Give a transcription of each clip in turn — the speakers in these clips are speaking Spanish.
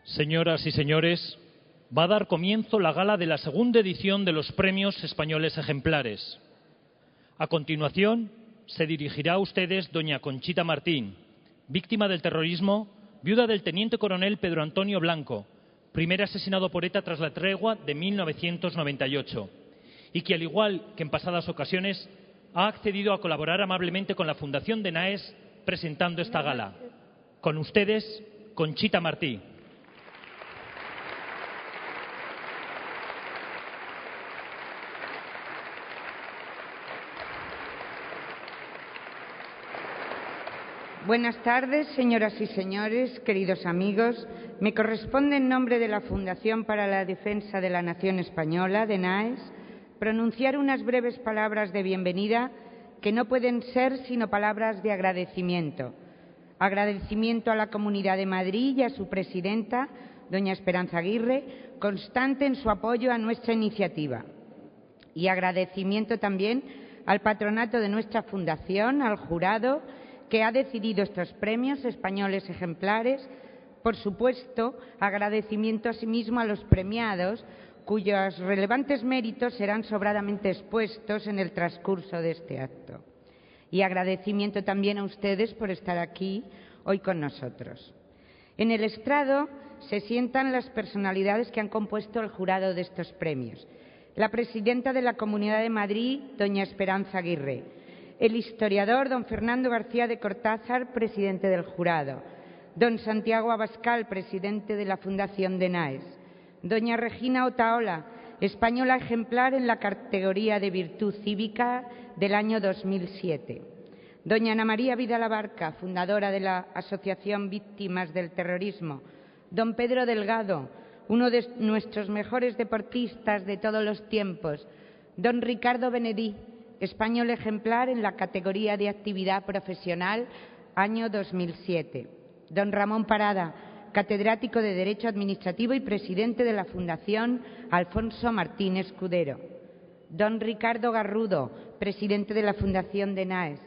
Señoras y señores, va a dar comienzo la gala de la segunda edición de los Premios Españoles Ejemplares. A continuación, se dirigirá a ustedes doña Conchita Martín, víctima del terrorismo, viuda del teniente coronel Pedro Antonio Blanco, primer asesinado por ETA tras la tregua de 1998, y que, al igual que en pasadas ocasiones, ha accedido a colaborar amablemente con la Fundación de Naes presentando esta gala. Con ustedes, Conchita Martí. Buenas tardes, señoras y señores, queridos amigos. Me corresponde, en nombre de la Fundación para la Defensa de la Nación Española, de Naes, pronunciar unas breves palabras de bienvenida que no pueden ser sino palabras de agradecimiento. Agradecimiento a la Comunidad de Madrid y a su presidenta, doña Esperanza Aguirre, constante en su apoyo a nuestra iniciativa. Y agradecimiento también al patronato de nuestra fundación, al jurado, que ha decidido estos premios españoles ejemplares. Por supuesto, agradecimiento asimismo a los premiados, cuyos relevantes méritos serán sobradamente expuestos en el transcurso de este acto. Y agradecimiento también a ustedes por estar aquí hoy con nosotros. En el estrado se sientan las personalidades que han compuesto el jurado de estos premios. La presidenta de la Comunidad de Madrid, doña Esperanza Aguirre. El historiador don Fernando García de Cortázar, presidente del jurado. Don Santiago Abascal, presidente de la Fundación de Naes. Doña Regina Otaola, española ejemplar en la categoría de Virtud Cívica del año 2007. Doña Ana María Vidal Abarca, fundadora de la Asociación Víctimas del Terrorismo. Don Pedro Delgado, uno de nuestros mejores deportistas de todos los tiempos. Don Ricardo Benedí, español ejemplar en la categoría de actividad profesional, año 2007. Don Ramón Parada, catedrático de Derecho Administrativo y presidente de la Fundación Alfonso Martín Escudero. Don Ricardo Garrudo, presidente de la Fundación de Naes.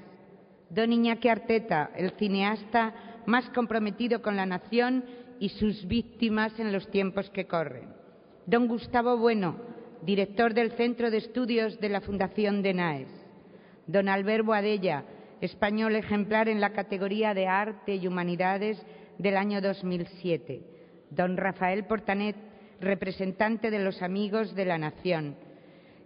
Don Iñaki Arteta, el cineasta más comprometido con la nación y sus víctimas en los tiempos que corren. Don Gustavo Bueno, director del Centro de Estudios de la Fundación de Naes. Don Albert Boadella, español ejemplar en la categoría de Arte y Humanidades del año 2007. Don Rafael Portanet, representante de los Amigos de la Nación.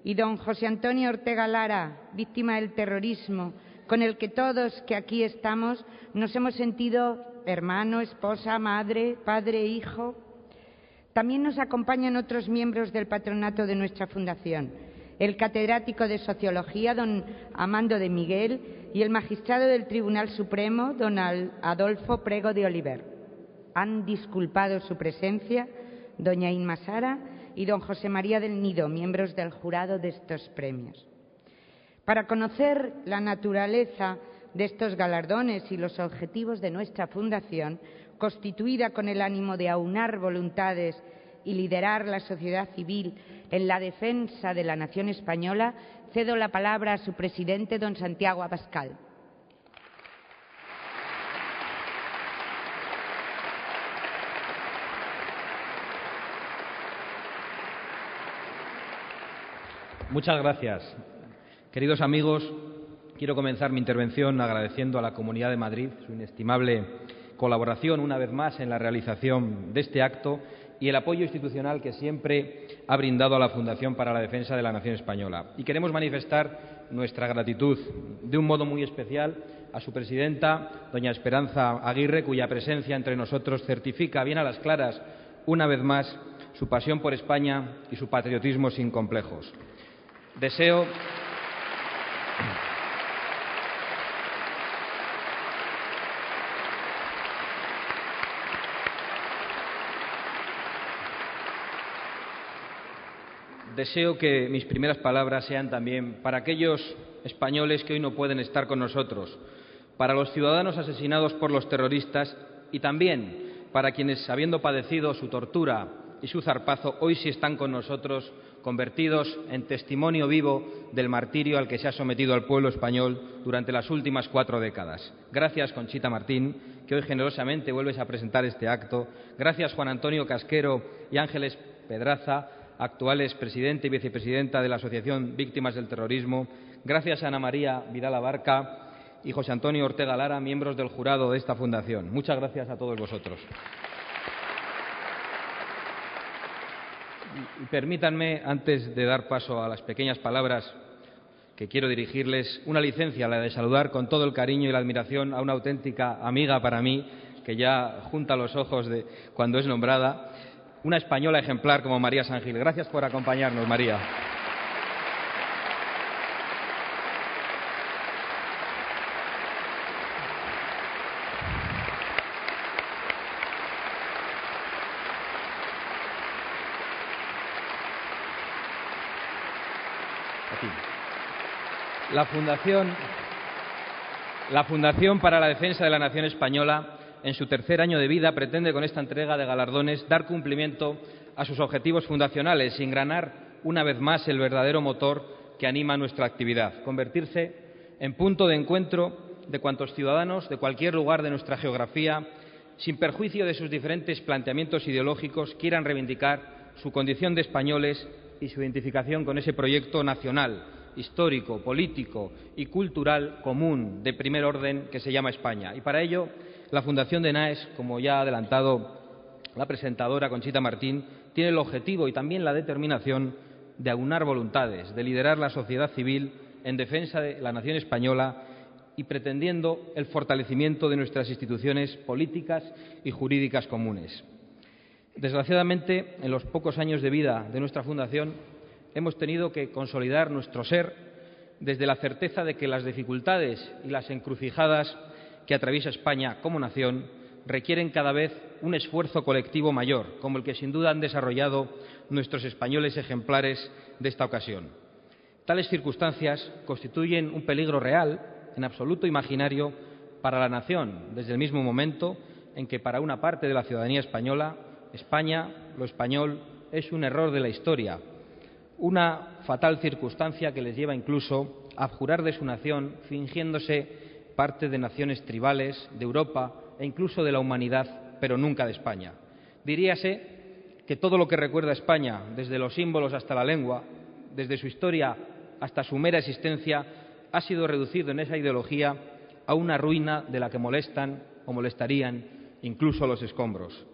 Y don José Antonio Ortega Lara, víctima del terrorismo, con el que todos que aquí estamos nos hemos sentido hermano, esposa, madre, padre, hijo. También nos acompañan otros miembros del patronato de nuestra fundación, el catedrático de Sociología, don Amando de Miguel, y el magistrado del Tribunal Supremo, don Adolfo Prego de Oliver. Han disculpado su presencia doña Inma Sara y don José María del Nido, miembros del jurado de estos premios. Para conocer la naturaleza de estos galardones y los objetivos de nuestra fundación, constituida con el ánimo de aunar voluntades y liderar la sociedad civil en la defensa de la nación española, cedo la palabra a su presidente, don Santiago Abascal. Muchas gracias. Queridos amigos, quiero comenzar mi intervención agradeciendo a la Comunidad de Madrid su inestimable colaboración una vez más en la realización de este acto y el apoyo institucional que siempre ha brindado a la Fundación para la Defensa de la Nación Española. Y queremos manifestar nuestra gratitud de un modo muy especial a su presidenta, doña Esperanza Aguirre, cuya presencia entre nosotros certifica bien a las claras, una vez más, su pasión por España y su patriotismo sin complejos. Deseo que mis primeras palabras sean también para aquellos españoles que hoy no pueden estar con nosotros, para los ciudadanos asesinados por los terroristas y también para quienes, habiendo padecido su tortura y su zarpazo, hoy sí están con nosotros convertidos en testimonio vivo del martirio al que se ha sometido al pueblo español durante las últimas 4 décadas. Gracias, Conchita Martín, que hoy generosamente vuelves a presentar este acto. Gracias, Juan Antonio Casquero y Ángeles Pedraza, actuales presidente y vicepresidenta de la Asociación Víctimas del Terrorismo. Gracias a Ana María Vidal Abarca y José Antonio Ortega Lara, miembros del jurado de esta fundación. Muchas gracias a todos vosotros. Y permítanme, antes de dar paso a las pequeñas palabras que quiero dirigirles, una licencia, la de saludar con todo el cariño y la admiración a una auténtica amiga para mí, que ya junta los ojos cuando es nombrada, una española ejemplar como María San Gil. Gracias por acompañarnos, María. La Fundación para la Defensa de la Nación Española, en su tercer año de vida, pretende con esta entrega de galardones dar cumplimiento a sus objetivos fundacionales y engranar una vez más el verdadero motor que anima nuestra actividad, convertirse en punto de encuentro de cuantos ciudadanos de cualquier lugar de nuestra geografía, sin perjuicio de sus diferentes planteamientos ideológicos, quieran reivindicar su condición de españoles y su identificación con ese proyecto nacional, histórico, político y cultural común de primer orden que se llama España. Y para ello, la Fundación de Naes, como ya ha adelantado la presentadora Conchita Martín, tiene el objetivo y también la determinación de aunar voluntades, de liderar la sociedad civil en defensa de la nación española y pretendiendo el fortalecimiento de nuestras instituciones políticas y jurídicas comunes. Desgraciadamente, en los pocos años de vida de nuestra fundación, hemos tenido que consolidar nuestro ser desde la certeza de que las dificultades y las encrucijadas que atraviesa España como nación requieren cada vez un esfuerzo colectivo mayor, como el que sin duda han desarrollado nuestros españoles ejemplares de esta ocasión. Tales circunstancias constituyen un peligro real, en absoluto imaginario, para la nación, desde el mismo momento en que para una parte de la ciudadanía española, España, lo español, es un error de la historia, una fatal circunstancia que les lleva incluso a abjurar de su nación, fingiéndose parte de naciones tribales, de Europa e incluso de la humanidad, pero nunca de España. Diríase que todo lo que recuerda a España, desde los símbolos hasta la lengua, desde su historia hasta su mera existencia, ha sido reducido en esa ideología a una ruina de la que molestan o molestarían incluso los escombros.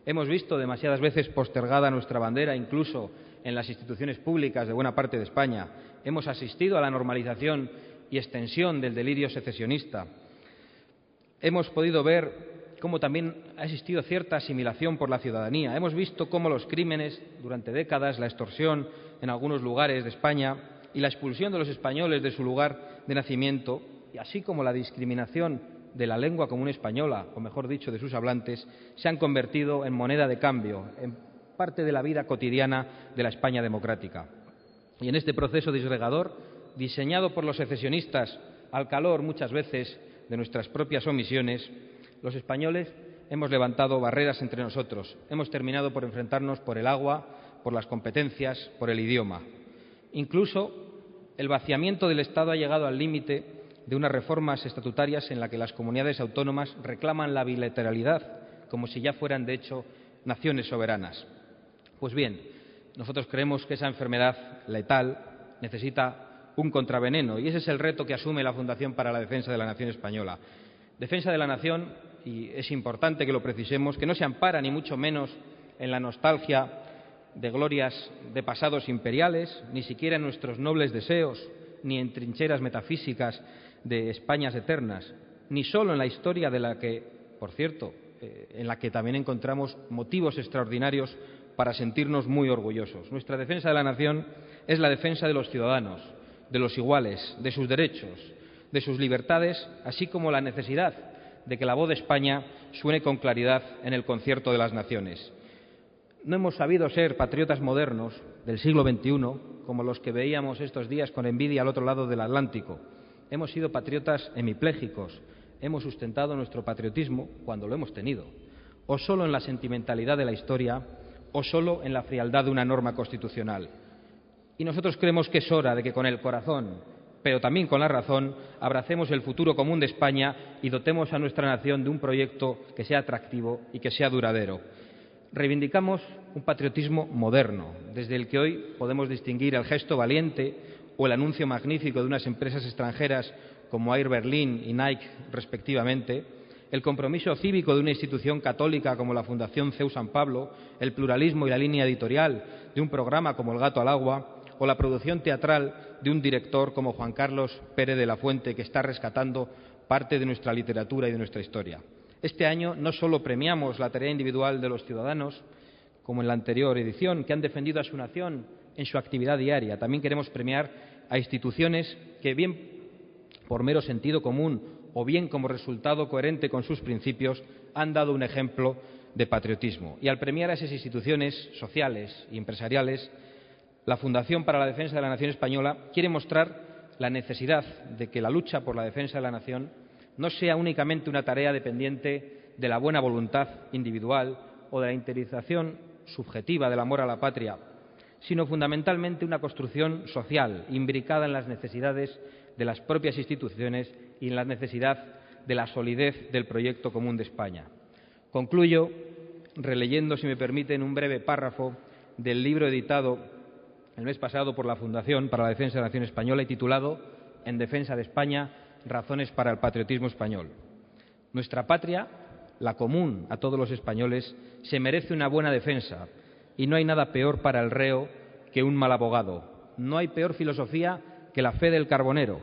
Hemos visto demasiadas veces postergada nuestra bandera, incluso en las instituciones públicas de buena parte de España. Hemos asistido a la normalización y extensión del delirio secesionista. Hemos podido ver cómo también ha existido cierta asimilación por la ciudadanía. Hemos visto cómo los crímenes, durante décadas, la extorsión en algunos lugares de España y la expulsión de los españoles de su lugar de nacimiento, y así como la discriminación de la lengua común española, o mejor dicho, de sus hablantes, se han convertido en moneda de cambio, en parte de la vida cotidiana de la España democrática. Y en este proceso disgregador, diseñado por los secesionistas al calor muchas veces de nuestras propias omisiones, los españoles hemos levantado barreras entre nosotros, hemos terminado por enfrentarnos por el agua, por las competencias, por el idioma. Incluso el vaciamiento del Estado ha llegado al límite de unas reformas estatutarias en las que las comunidades autónomas reclaman la bilateralidad, como si ya fueran, de hecho, naciones soberanas. Pues bien, nosotros creemos que esa enfermedad letal necesita un contraveneno y ese es el reto que asume la Fundación para la Defensa de la Nación Española. Defensa de la nación, y es importante que lo precisemos, que no se ampara ni mucho menos en la nostalgia de glorias de pasados imperiales, ni siquiera en nuestros nobles deseos, ni en trincheras metafísicas de Españas eternas, ni solo en la historia de la que, por cierto, en la que también encontramos motivos extraordinarios para sentirnos muy orgullosos. Nuestra defensa de la nación es la defensa de los ciudadanos, de los iguales, de sus derechos, de sus libertades, así como la necesidad de que la voz de España suene con claridad en el concierto de las naciones. No hemos sabido ser patriotas modernos del siglo XXI, como los que veíamos estos días con envidia al otro lado del Atlántico. Hemos sido patriotas hemipléjicos, hemos sustentado nuestro patriotismo cuando lo hemos tenido, o solo en la sentimentalidad de la historia, o solo en la frialdad de una norma constitucional. Y nosotros creemos que es hora de que con el corazón, pero también con la razón, abracemos el futuro común de España y dotemos a nuestra nación de un proyecto que sea atractivo y que sea duradero. Reivindicamos un patriotismo moderno, desde el que hoy podemos distinguir el gesto valiente o el anuncio magnífico de unas empresas extranjeras como Air Berlin y Nike, respectivamente, el compromiso cívico de una institución católica como la Fundación CEU San Pablo, el pluralismo y la línea editorial de un programa como El Gato al Agua, o la producción teatral de un director como Juan Carlos Pérez de la Fuente, que está rescatando parte de nuestra literatura y de nuestra historia. Este año no solo premiamos la tarea individual de los ciudadanos, como en la anterior edición, que han defendido a su nación en su actividad diaria, también queremos premiar a instituciones que, bien por mero sentido común o bien como resultado coherente con sus principios, han dado un ejemplo de patriotismo. Y al premiar a esas instituciones sociales y empresariales, la Fundación para la Defensa de la Nación Española quiere mostrar la necesidad de que la lucha por la defensa de la nación no sea únicamente una tarea dependiente de la buena voluntad individual o de la interiorización subjetiva del amor a la patria, sino fundamentalmente una construcción social imbricada en las necesidades de las propias instituciones y en la necesidad de la solidez del proyecto común de España. Concluyo releyendo, si me permiten, un breve párrafo del libro editado el mes pasado por la Fundación para la Defensa de la Nación Española y titulado En defensa de España, razones para el patriotismo español. Nuestra patria, la común a todos los españoles, se merece una buena defensa y no hay nada peor para el reo que un mal abogado. No hay peor filosofía que la fe del carbonero.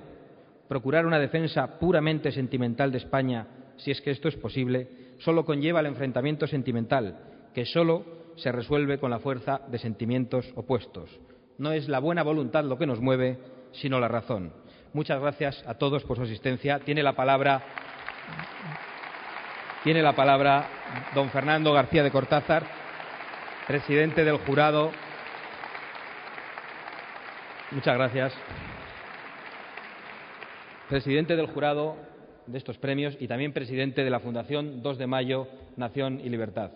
Procurar una defensa puramente sentimental de España, si es que esto es posible, solo conlleva el enfrentamiento sentimental, que solo se resuelve con la fuerza de sentimientos opuestos. No es la buena voluntad lo que nos mueve, sino la razón. Muchas gracias a todos por su asistencia. Tiene la palabra don Fernando García de Cortázar, presidente del jurado. Muchas gracias. Presidente del jurado de estos premios y también presidente de la Fundación 2 de Mayo, Nación y Libertad.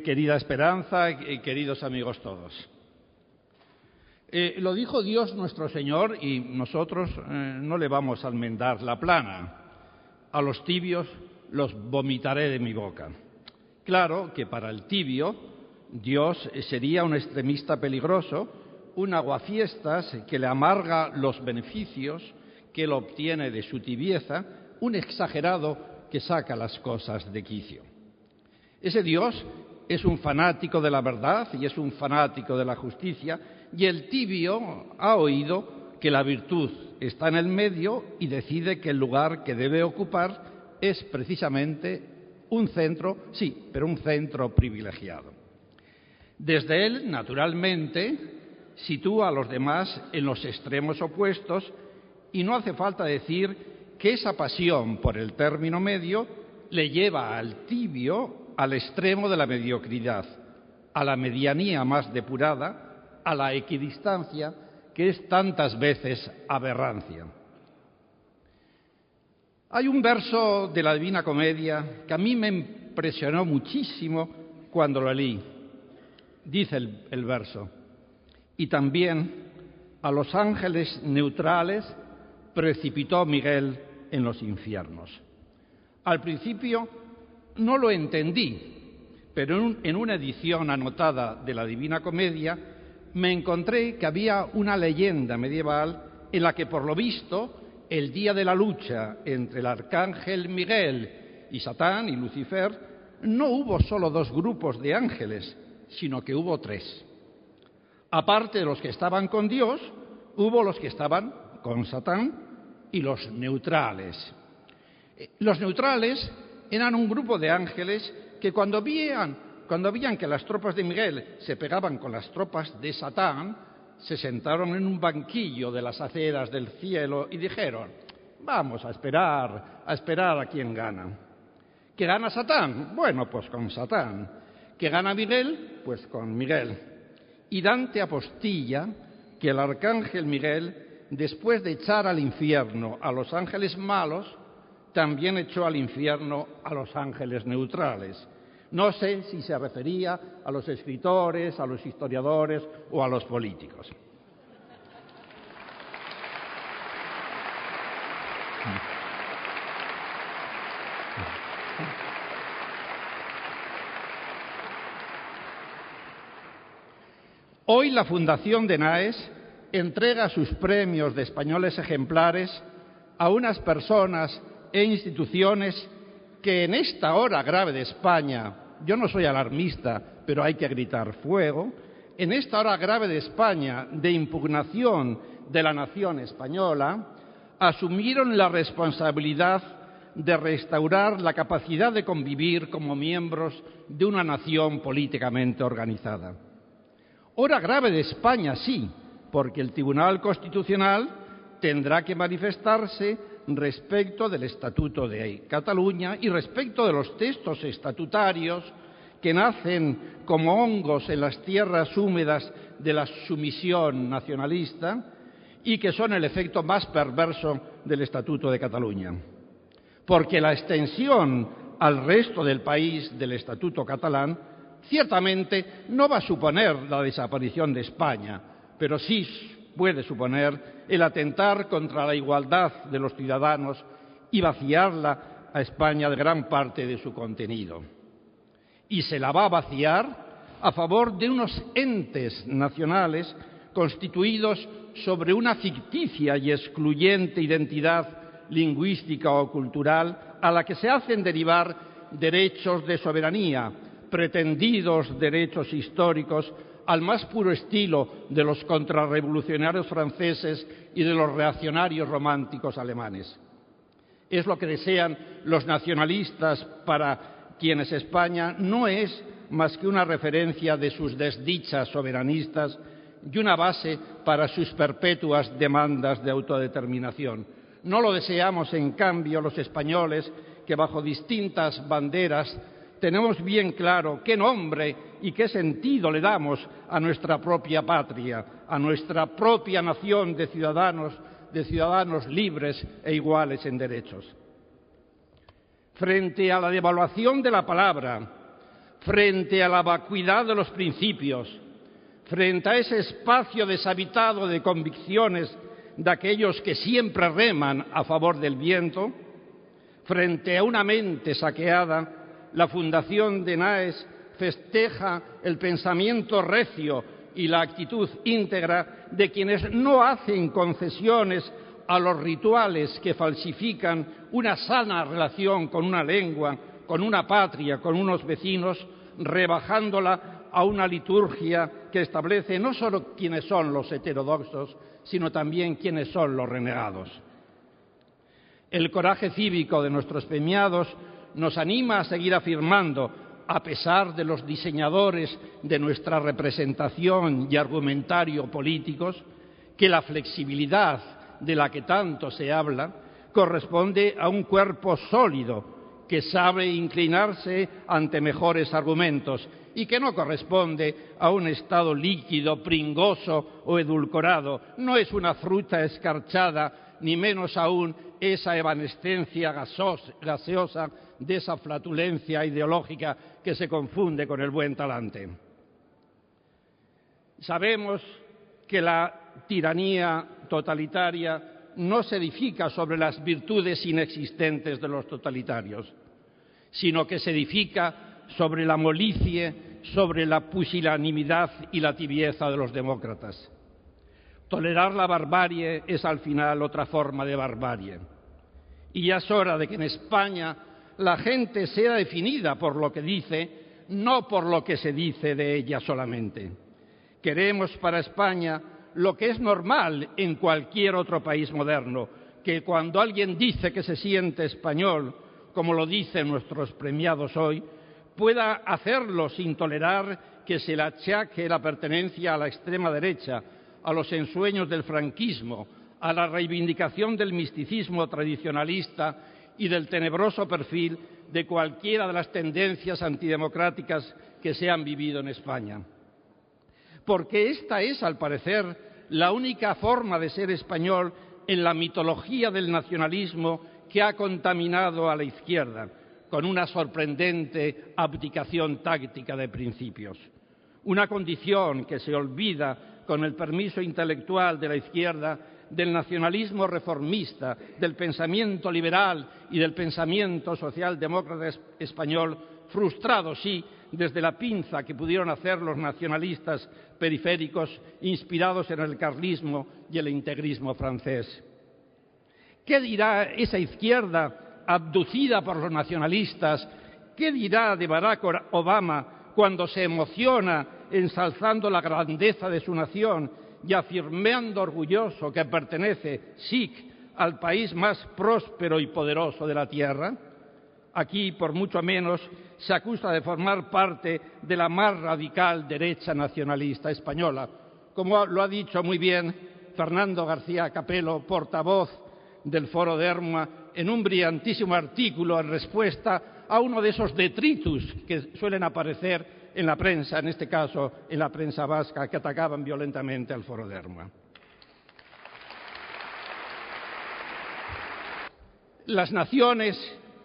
Querida Esperanza, queridos amigos todos. Lo dijo Dios nuestro Señor y nosotros no le vamos a enmendar la plana. A los tibios los vomitaré de mi boca. Claro que para el tibio Dios sería un extremista peligroso, un aguafiestas que le amarga los beneficios que él obtiene de su tibieza, un exagerado que saca las cosas de quicio. Ese Dios es un fanático de la verdad y es un fanático de la justicia, y el tibio ha oído que la virtud está en el medio y decide que el lugar que debe ocupar es precisamente un centro, sí, pero un centro privilegiado. Desde él, naturalmente, sitúa a los demás en los extremos opuestos y no hace falta decir que esa pasión por el término medio le lleva al tibio al extremo de la mediocridad, a la medianía más depurada, a la equidistancia, que es tantas veces aberrancia. Hay un verso de la Divina Comedia que a mí me impresionó muchísimo cuando lo leí. Dice el verso: y también a los ángeles neutrales precipitó Miguel en los infiernos. Al principio no lo entendí, pero en una edición anotada de la Divina Comedia me encontré que había una leyenda medieval en la que, por lo visto, el día de la lucha entre el arcángel Miguel y Satán y Lucifer, no hubo solo dos grupos de ángeles, sino que hubo tres. Aparte de los que estaban con Dios, hubo los que estaban con Satán y los neutrales. Los neutrales eran un grupo de ángeles que cuando veían que las tropas de Miguel se pegaban con las tropas de Satán, se sentaron en un banquillo de las aceras del cielo y dijeron: vamos a esperar a quién gana. ¿Que gana Satán? Bueno, pues con Satán. ¿Que gana Miguel? Pues con Miguel. Y Dante apostilla que el arcángel Miguel después de echar al infierno a los ángeles malos, también echó al infierno a los ángeles neutrales. No sé si se refería a los escritores, a los historiadores o a los políticos. Hoy la Fundación de Naes entrega sus premios de españoles ejemplares a unas personas e instituciones que en esta hora grave de España, yo no soy alarmista, pero hay que gritar fuego, en esta hora grave de España, de impugnación de la nación española, asumieron la responsabilidad de restaurar la capacidad de convivir como miembros de una nación políticamente organizada. Hora grave de España, sí, porque el Tribunal Constitucional tendrá que manifestarse respecto del Estatuto de Cataluña y respecto de los textos estatutarios que nacen como hongos en las tierras húmedas de la sumisión nacionalista y que son el efecto más perverso del Estatuto de Cataluña. Porque la extensión al resto del país del Estatuto catalán ciertamente no va a suponer la desaparición de España, pero sí puede suponer el atentar contra la igualdad de los ciudadanos y vaciarla a España de gran parte de su contenido. Y se la va a vaciar a favor de unos entes nacionales constituidos sobre una ficticia y excluyente identidad lingüística o cultural a la que se hacen derivar derechos de soberanía, pretendidos derechos históricos al más puro estilo de los contrarrevolucionarios franceses y de los reaccionarios románticos alemanes. Es lo que desean los nacionalistas, para quienes España no es más que una referencia de sus desdichas soberanistas y una base para sus perpetuas demandas de autodeterminación. No lo deseamos, en cambio, los españoles, que bajo distintas banderas tenemos bien claro qué nombre y qué sentido le damos a nuestra propia patria, a nuestra propia nación de ciudadanos libres e iguales en derechos. Frente a la devaluación de la palabra, frente a la vacuidad de los principios, frente a ese espacio deshabitado de convicciones de aquellos que siempre reman a favor del viento, frente a una mente saqueada, la Fundación de Naes festeja el pensamiento recio y la actitud íntegra de quienes no hacen concesiones a los rituales que falsifican una sana relación con una lengua, con una patria, con unos vecinos, rebajándola a una liturgia que establece no solo quiénes son los heterodoxos, sino también quiénes son los renegados. El coraje cívico de nuestros premiados nos anima a seguir afirmando, a pesar de los diseñadores de nuestra representación y argumentario políticos, que la flexibilidad de la que tanto se habla corresponde a un cuerpo sólido que sabe inclinarse ante mejores argumentos y que no corresponde a un estado líquido, pringoso o edulcorado. No es una fruta escarchada, ni menos aún esa evanescencia gaseosa de esa flatulencia ideológica que se confunde con el buen talante. Sabemos que la tiranía totalitaria no se edifica sobre las virtudes inexistentes de los totalitarios, sino que se edifica sobre la molicie, sobre la pusilanimidad y la tibieza de los demócratas. Tolerar la barbarie es al final otra forma de barbarie. Y ya es hora de que en España la gente sea definida por lo que dice, no por lo que se dice de ella solamente. Queremos para España lo que es normal en cualquier otro país moderno, que cuando alguien dice que se siente español, como lo dicen nuestros premiados hoy, pueda hacerlo sin tolerar que se le achaque la pertenencia a la extrema derecha, a los ensueños del franquismo, a la reivindicación del misticismo tradicionalista y del tenebroso perfil de cualquiera de las tendencias antidemocráticas que se han vivido en España. Porque esta es, al parecer, la única forma de ser español en la mitología del nacionalismo que ha contaminado a la izquierda, con una sorprendente abdicación táctica de principios. Una condición que se olvida, con el permiso intelectual de la izquierda, del nacionalismo reformista, del pensamiento liberal y del pensamiento socialdemócrata español, frustrado, sí, desde la pinza que pudieron hacer los nacionalistas periféricos inspirados en el carlismo y el integrismo francés. ¿Qué dirá esa izquierda abducida por los nacionalistas? ¿Qué dirá de Barack Obama cuando se emociona ensalzando la grandeza de su nación y afirmando orgulloso que pertenece, sí, al país más próspero y poderoso de la tierra? Aquí, por mucho menos, se acusa de formar parte de la más radical derecha nacionalista española, como lo ha dicho muy bien Fernando García Capello, portavoz del Foro de Ermua, en un brillantísimo artículo en respuesta a uno de esos detritus que suelen aparecer en la prensa, en este caso en la prensa vasca, que atacaban violentamente al Foro de Ermua. Las naciones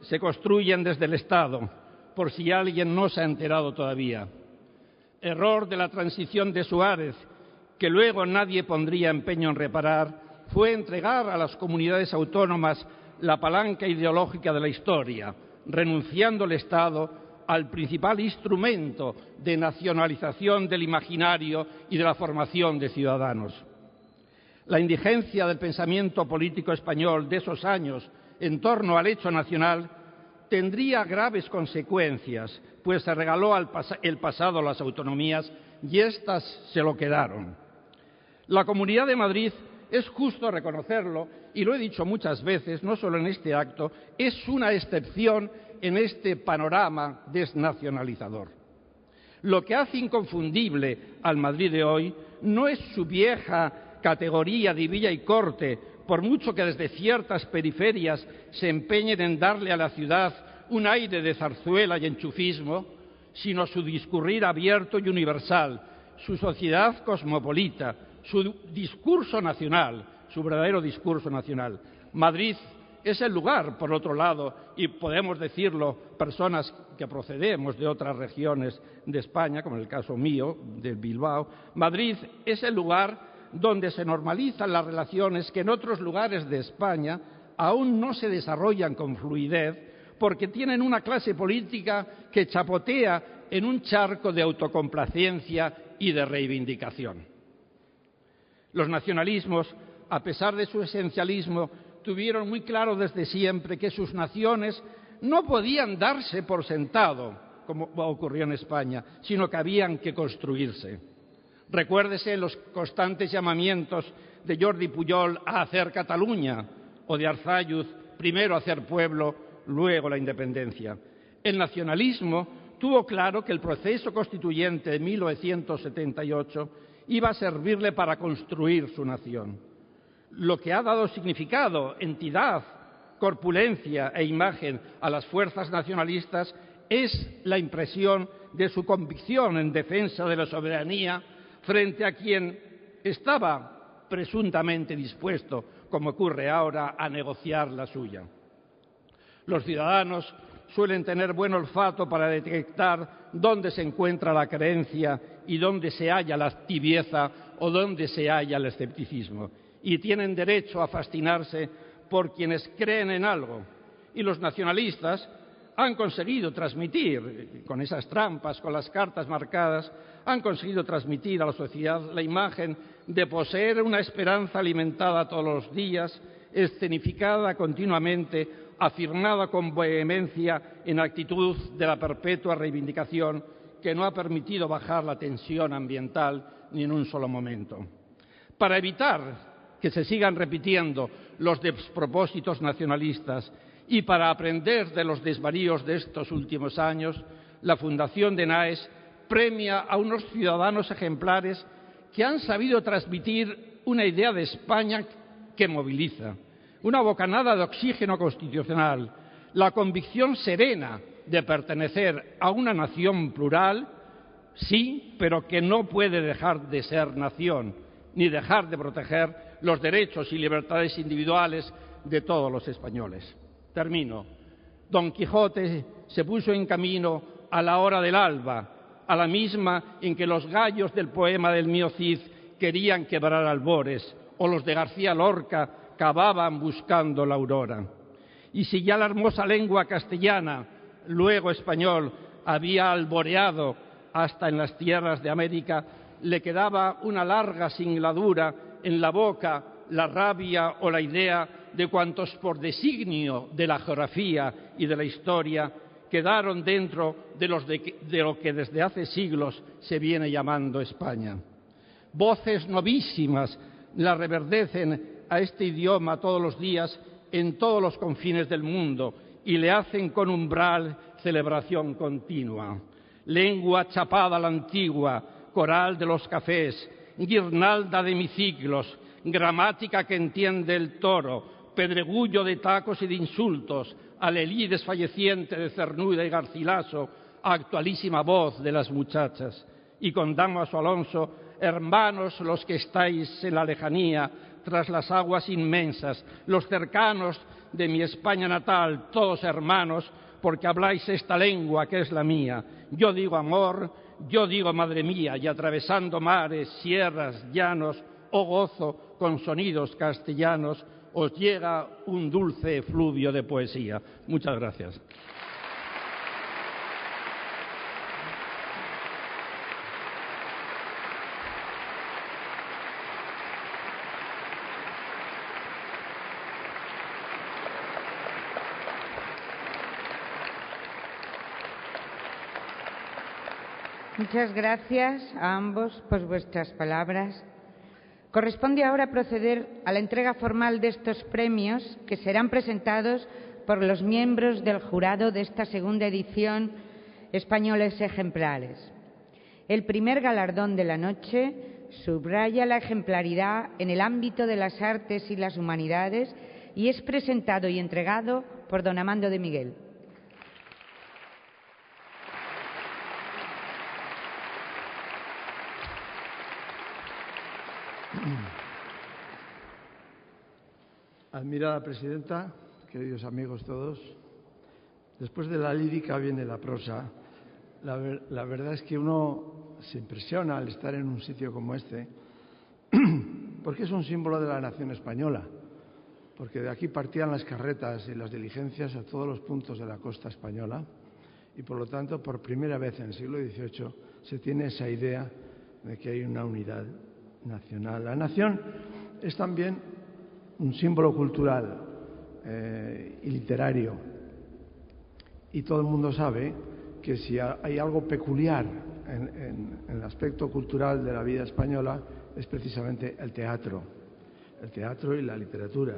se construyen desde el Estado, por si alguien no se ha enterado todavía. Error de la transición de Suárez, que luego nadie pondría empeño en reparar, fue entregar a las comunidades autónomas la palanca ideológica de la historia, renunciando el Estado al principal instrumento de nacionalización del imaginario y de la formación de ciudadanos. La indigencia del pensamiento político español de esos años en torno al hecho nacional tendría graves consecuencias, pues se regaló el pasado a las autonomías y éstas se lo quedaron. La Comunidad de Madrid, es justo reconocerlo, y lo he dicho muchas veces, no solo en este acto, es una excepción en este panorama desnacionalizador. Lo que hace inconfundible al Madrid de hoy no es su vieja categoría de villa y corte, por mucho que desde ciertas periferias se empeñen en darle a la ciudad un aire de zarzuela y enchufismo, sino su discurrir abierto y universal, su sociedad cosmopolita, su discurso nacional, su verdadero discurso nacional. Madrid es el lugar, por otro lado, y podemos decirlo personas que procedemos de otras regiones de España, como en el caso mío, de Bilbao, Madrid es el lugar donde se normalizan las relaciones que en otros lugares de España aún no se desarrollan con fluidez, porque tienen una clase política que chapotea en un charco de autocomplacencia y de reivindicación. Los nacionalismos, a pesar de su esencialismo, tuvieron muy claro desde siempre que sus naciones no podían darse por sentado, como ocurrió en España, sino que habían que construirse. Recuérdese los constantes llamamientos de Jordi Pujol a hacer Cataluña o de Arzalluz, primero hacer pueblo, luego la independencia. El nacionalismo tuvo claro que el proceso constituyente de 1978 iba a servirle para construir su nación. Lo que ha dado significado, entidad, corpulencia e imagen a las fuerzas nacionalistas es la impresión de su convicción en defensa de la soberanía frente a quien estaba presuntamente dispuesto, como ocurre ahora, a negociar la suya. Los ciudadanos suelen tener buen olfato para detectar dónde se encuentra la creencia y dónde se halla la tibieza o dónde se halla el escepticismo, y tienen derecho a fascinarse por quienes creen en algo. Y los nacionalistas han conseguido transmitir, con esas trampas, con las cartas marcadas, han conseguido transmitir a la sociedad la imagen de poseer una esperanza alimentada todos los días, escenificada continuamente, afirmada con vehemencia en actitud de la perpetua reivindicación que no ha permitido bajar la tensión ambiental ni en un solo momento. Para evitar que se sigan repitiendo los despropósitos nacionalistas y para aprender de los desvaríos de estos últimos años, la Fundación de Naes premia a unos ciudadanos ejemplares que han sabido transmitir una idea de España que moviliza, una bocanada de oxígeno constitucional, la convicción serena de pertenecer a una nación plural, sí, pero que no puede dejar de ser nación, ni dejar de proteger los derechos y libertades individuales de todos los españoles. Termino. Don Quijote se puso en camino a la hora del alba, a la misma en que los gallos del poema del mío Cid querían quebrar albores, o los de García Lorca cavaban buscando la aurora. Y si ya la hermosa lengua castellana, luego español, había alboreado hasta en las tierras de América, le quedaba una larga singladura en la boca, la rabia o la idea de cuantos por designio de la geografía y de la historia quedaron dentro de lo que desde hace siglos se viene llamando España. Voces novísimas la reverdecen a este idioma todos los días en todos los confines del mundo y le hacen con umbral celebración continua. Lengua chapada a la antigua, coral de los cafés, guirnalda de hemiciclos, gramática que entiende el toro, pedregullo de tacos y de insultos, alelí desfalleciente de Cernuda y Garcilaso, actualísima voz de las muchachas. Y con Damaso Alonso, hermanos los que estáis en la lejanía, tras las aguas inmensas, los cercanos de mi España natal, todos hermanos, porque habláis esta lengua que es la mía. Yo digo amor, yo digo madre mía, y atravesando mares, sierras, llanos, oh gozo, con sonidos castellanos, os llega un dulce efluvio de poesía. Muchas gracias. Muchas gracias a ambos por vuestras palabras. Corresponde ahora proceder a la entrega formal de estos premios que serán presentados por los miembros del jurado de esta segunda edición Españoles Ejemplares. El primer galardón de la noche subraya la ejemplaridad en el ámbito de las artes y las humanidades y es presentado y entregado por don Amando de Miguel. Admirada presidenta, queridos amigos todos, después de la lírica viene la prosa. La verdad es que uno se impresiona al estar en un sitio como este, porque es un símbolo de la nación española, porque de aquí partían las carretas y las diligencias a todos los puntos de la costa española y, por lo tanto, por primera vez en el siglo XVIII se tiene esa idea de que hay una unidad nacional. La nación es también un símbolo cultural y literario. Y todo el mundo sabe que si hay algo peculiar en el aspecto cultural de la vida española es precisamente el teatro y la literatura.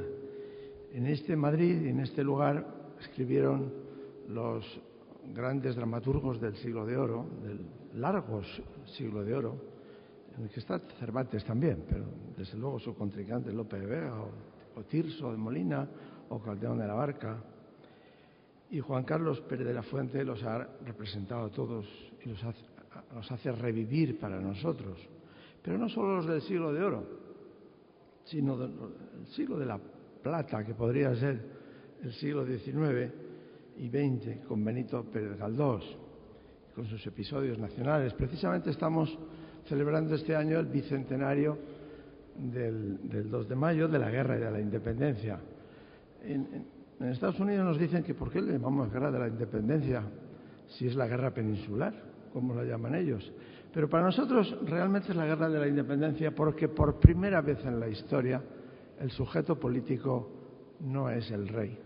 En este Madrid y en este lugar escribieron los grandes dramaturgos del siglo de oro, del largo siglo de oro, en el que está Cervantes también, pero desde luego su contrincante Lope de Vega o Tirso de Molina o Calderón de la Barca. Y Juan Carlos Pérez de la Fuente los ha representado a todos y los hace revivir para nosotros. Pero no solo los del siglo de oro, sino del siglo de la plata, que podría ser el siglo XIX y XX, con Benito Pérez Galdós, con sus episodios nacionales. Precisamente estamos celebrando este año el bicentenario del 2 de mayo, de la Guerra de la Independencia. En Estados Unidos nos dicen que ¿por qué le llamamos Guerra de la Independencia si es la guerra peninsular, como la llaman ellos? Pero para nosotros realmente es la Guerra de la Independencia porque por primera vez en la historia el sujeto político no es el rey,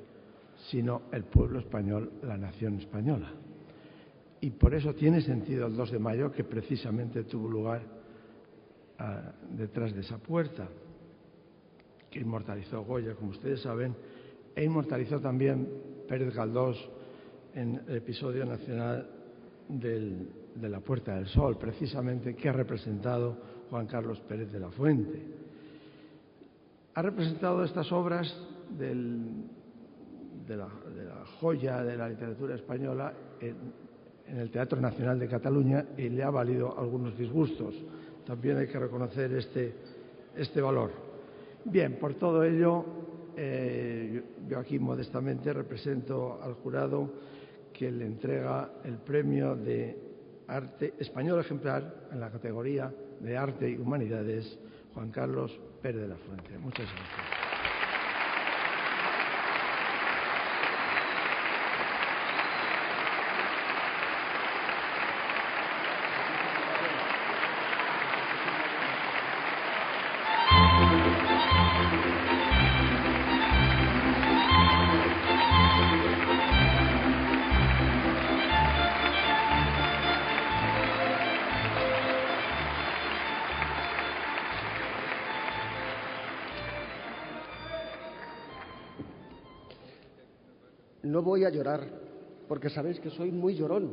sino el pueblo español, la nación española. Y por eso tiene sentido el 2 de mayo, que precisamente tuvo lugar detrás de esa puerta, que inmortalizó Goya, como ustedes saben, e inmortalizó también Pérez Galdós en el episodio nacional de la Puerta del Sol, precisamente, que ha representado Juan Carlos Pérez de la Fuente. Ha representado estas obras de la joya de la literatura española en el Teatro Nacional de Cataluña y le ha valido algunos disgustos. También hay que reconocer este este valor. Bien, por todo ello, yo aquí modestamente represento al jurado que le entrega el premio de Arte Español Ejemplar en la categoría de Arte y Humanidades, Juan Carlos Pérez de la Fuente. Muchas gracias. No voy a llorar, porque sabéis que soy muy llorón.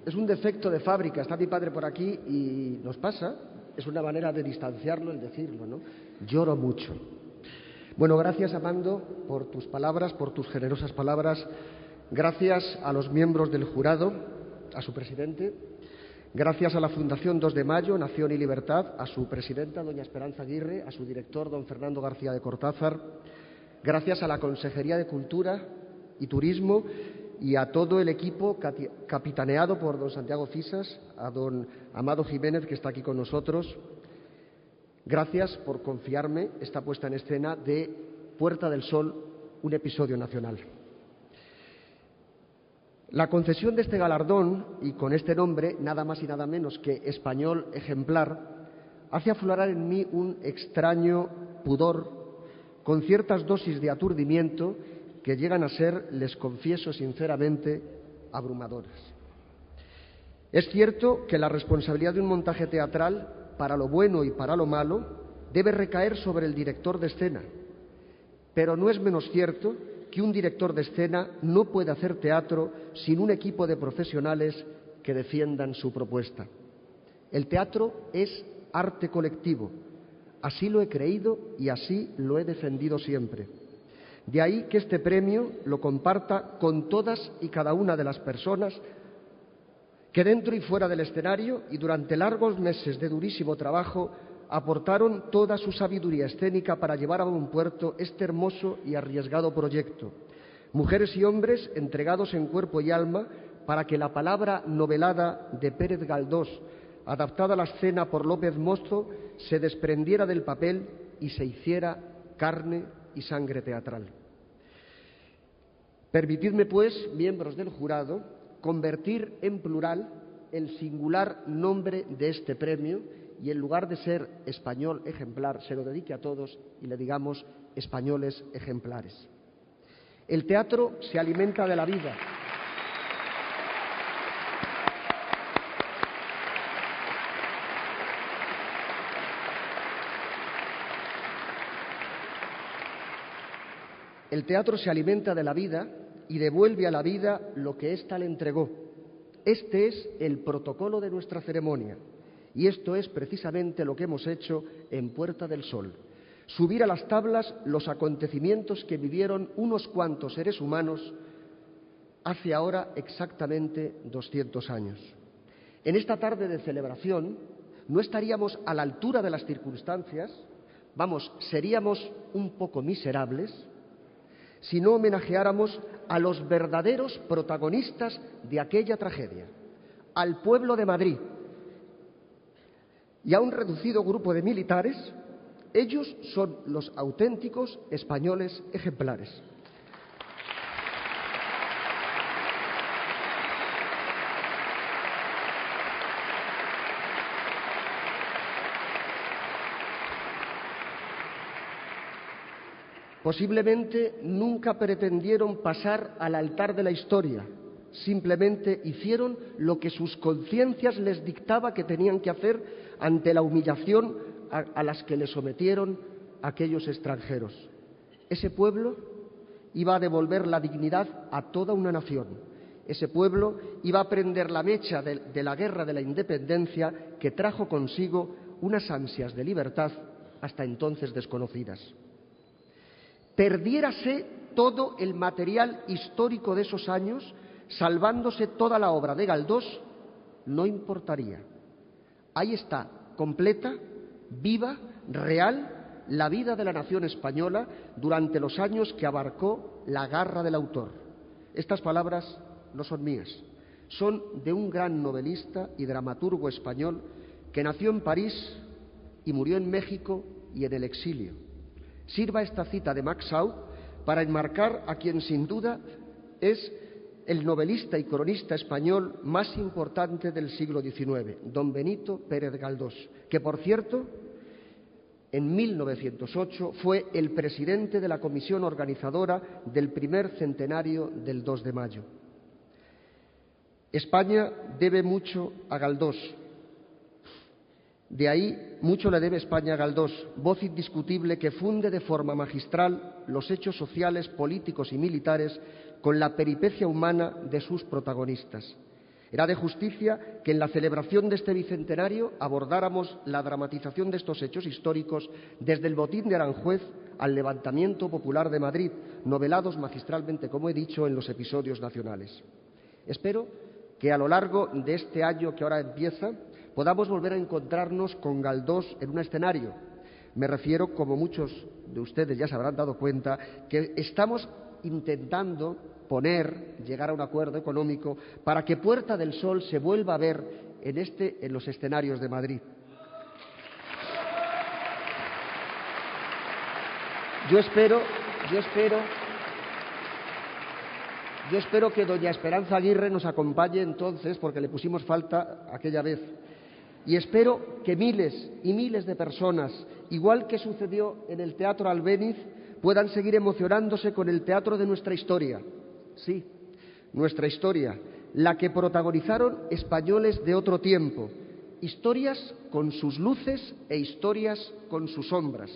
Es un defecto de fábrica. Está mi padre por aquí y nos pasa. Es una manera de distanciarlo el decirlo, ¿no? Lloro mucho. Bueno, gracias, Amando, por tus palabras, por tus generosas palabras. Gracias a los miembros del jurado, a su presidente. Gracias a la Fundación 2 de Mayo, Nación y Libertad, a su presidenta, doña Esperanza Aguirre, a su director, don Fernando García de Cortázar. Gracias a la Consejería de Cultura y Turismo y a todo el equipo capitaneado por don Santiago Fisas, a don Amado Jiménez, que está aquí con nosotros. Gracias por confiarme esta puesta en escena de Puerta del Sol, un episodio nacional. La concesión de este galardón, y con este nombre, nada más y nada menos que Español Ejemplar, hace aflorar en mí un extraño pudor con ciertas dosis de aturdimiento que llegan a ser, les confieso sinceramente, abrumadoras. Es cierto que la responsabilidad de un montaje teatral, para lo bueno y para lo malo, debe recaer sobre el director de escena, pero no es menos cierto que un director de escena no puede hacer teatro sin un equipo de profesionales que defiendan su propuesta. El teatro es arte colectivo. Así lo he creído y así lo he defendido siempre. De ahí que este premio lo comparta con todas y cada una de las personas que dentro y fuera del escenario y durante largos meses de durísimo trabajo aportaron toda su sabiduría escénica para llevar a buen puerto este hermoso y arriesgado proyecto. Mujeres y hombres entregados en cuerpo y alma para que la palabra novelada de Pérez Galdós, adaptada a la escena por López Mozo, se desprendiera del papel y se hiciera carne y sangre teatral. Permitidme, pues, miembros del jurado, convertir en plural el singular nombre de este premio y en lugar de ser Español Ejemplar, se lo dedique a todos y le digamos españoles ejemplares. El teatro se alimenta de la vida. El teatro se alimenta de la vida y devuelve a la vida lo que ésta le entregó. Este es el protocolo de nuestra ceremonia y esto es precisamente lo que hemos hecho en Puerta del Sol. Subir a las tablas los acontecimientos que vivieron unos cuantos seres humanos hace ahora exactamente 200 años. En esta tarde de celebración no estaríamos a la altura de las circunstancias, seríamos un poco miserables si no homenajeáramos a los verdaderos protagonistas de aquella tragedia, al pueblo de Madrid y a un reducido grupo de militares. Ellos son los auténticos españoles ejemplares. Posiblemente nunca pretendieron pasar al altar de la historia, simplemente hicieron lo que sus conciencias les dictaba que tenían que hacer ante la humillación a las que le sometieron aquellos extranjeros. Ese pueblo iba a devolver la dignidad a toda una nación. Ese pueblo iba a prender la mecha de la guerra de la independencia que trajo consigo unas ansias de libertad hasta entonces desconocidas. Perdiérase todo el material histórico de esos años, salvándose toda la obra de Galdós, no importaría. Ahí está, completa, viva, real la vida de la nación española durante los años que abarcó la garra del autor. Estas palabras no son mías, son de un gran novelista y dramaturgo español que nació en París y murió en México y en el exilio. Sirva esta cita de Max Schaud para enmarcar a quien sin duda es el novelista y cronista español más importante del siglo XIX, don Benito Pérez Galdós, que, por cierto, en 1908 fue el presidente de la comisión organizadora del primer centenario del 2 de mayo. España debe mucho a Galdós. De ahí mucho le debe España a Galdós, voz indiscutible que funde de forma magistral los hechos sociales, políticos y militares con la peripecia humana de sus protagonistas. Era de justicia que en la celebración de este bicentenario abordáramos la dramatización de estos hechos históricos desde el botín de Aranjuez al levantamiento popular de Madrid, novelados magistralmente, como he dicho, en los episodios nacionales. Espero que a lo largo de este año que ahora empieza podamos volver a encontrarnos con Galdós en un escenario. Me refiero, como muchos de ustedes ya se habrán dado cuenta, que estamos intentando llegar a un acuerdo económico para que Puerta del Sol se vuelva a ver en los escenarios de Madrid. Yo espero que doña Esperanza Aguirre nos acompañe entonces, porque le pusimos falta aquella vez. Y espero que miles y miles de personas, igual que sucedió en el Teatro Albéniz, puedan seguir emocionándose con el teatro de nuestra historia. Sí, nuestra historia, la que protagonizaron españoles de otro tiempo, historias con sus luces e historias con sus sombras.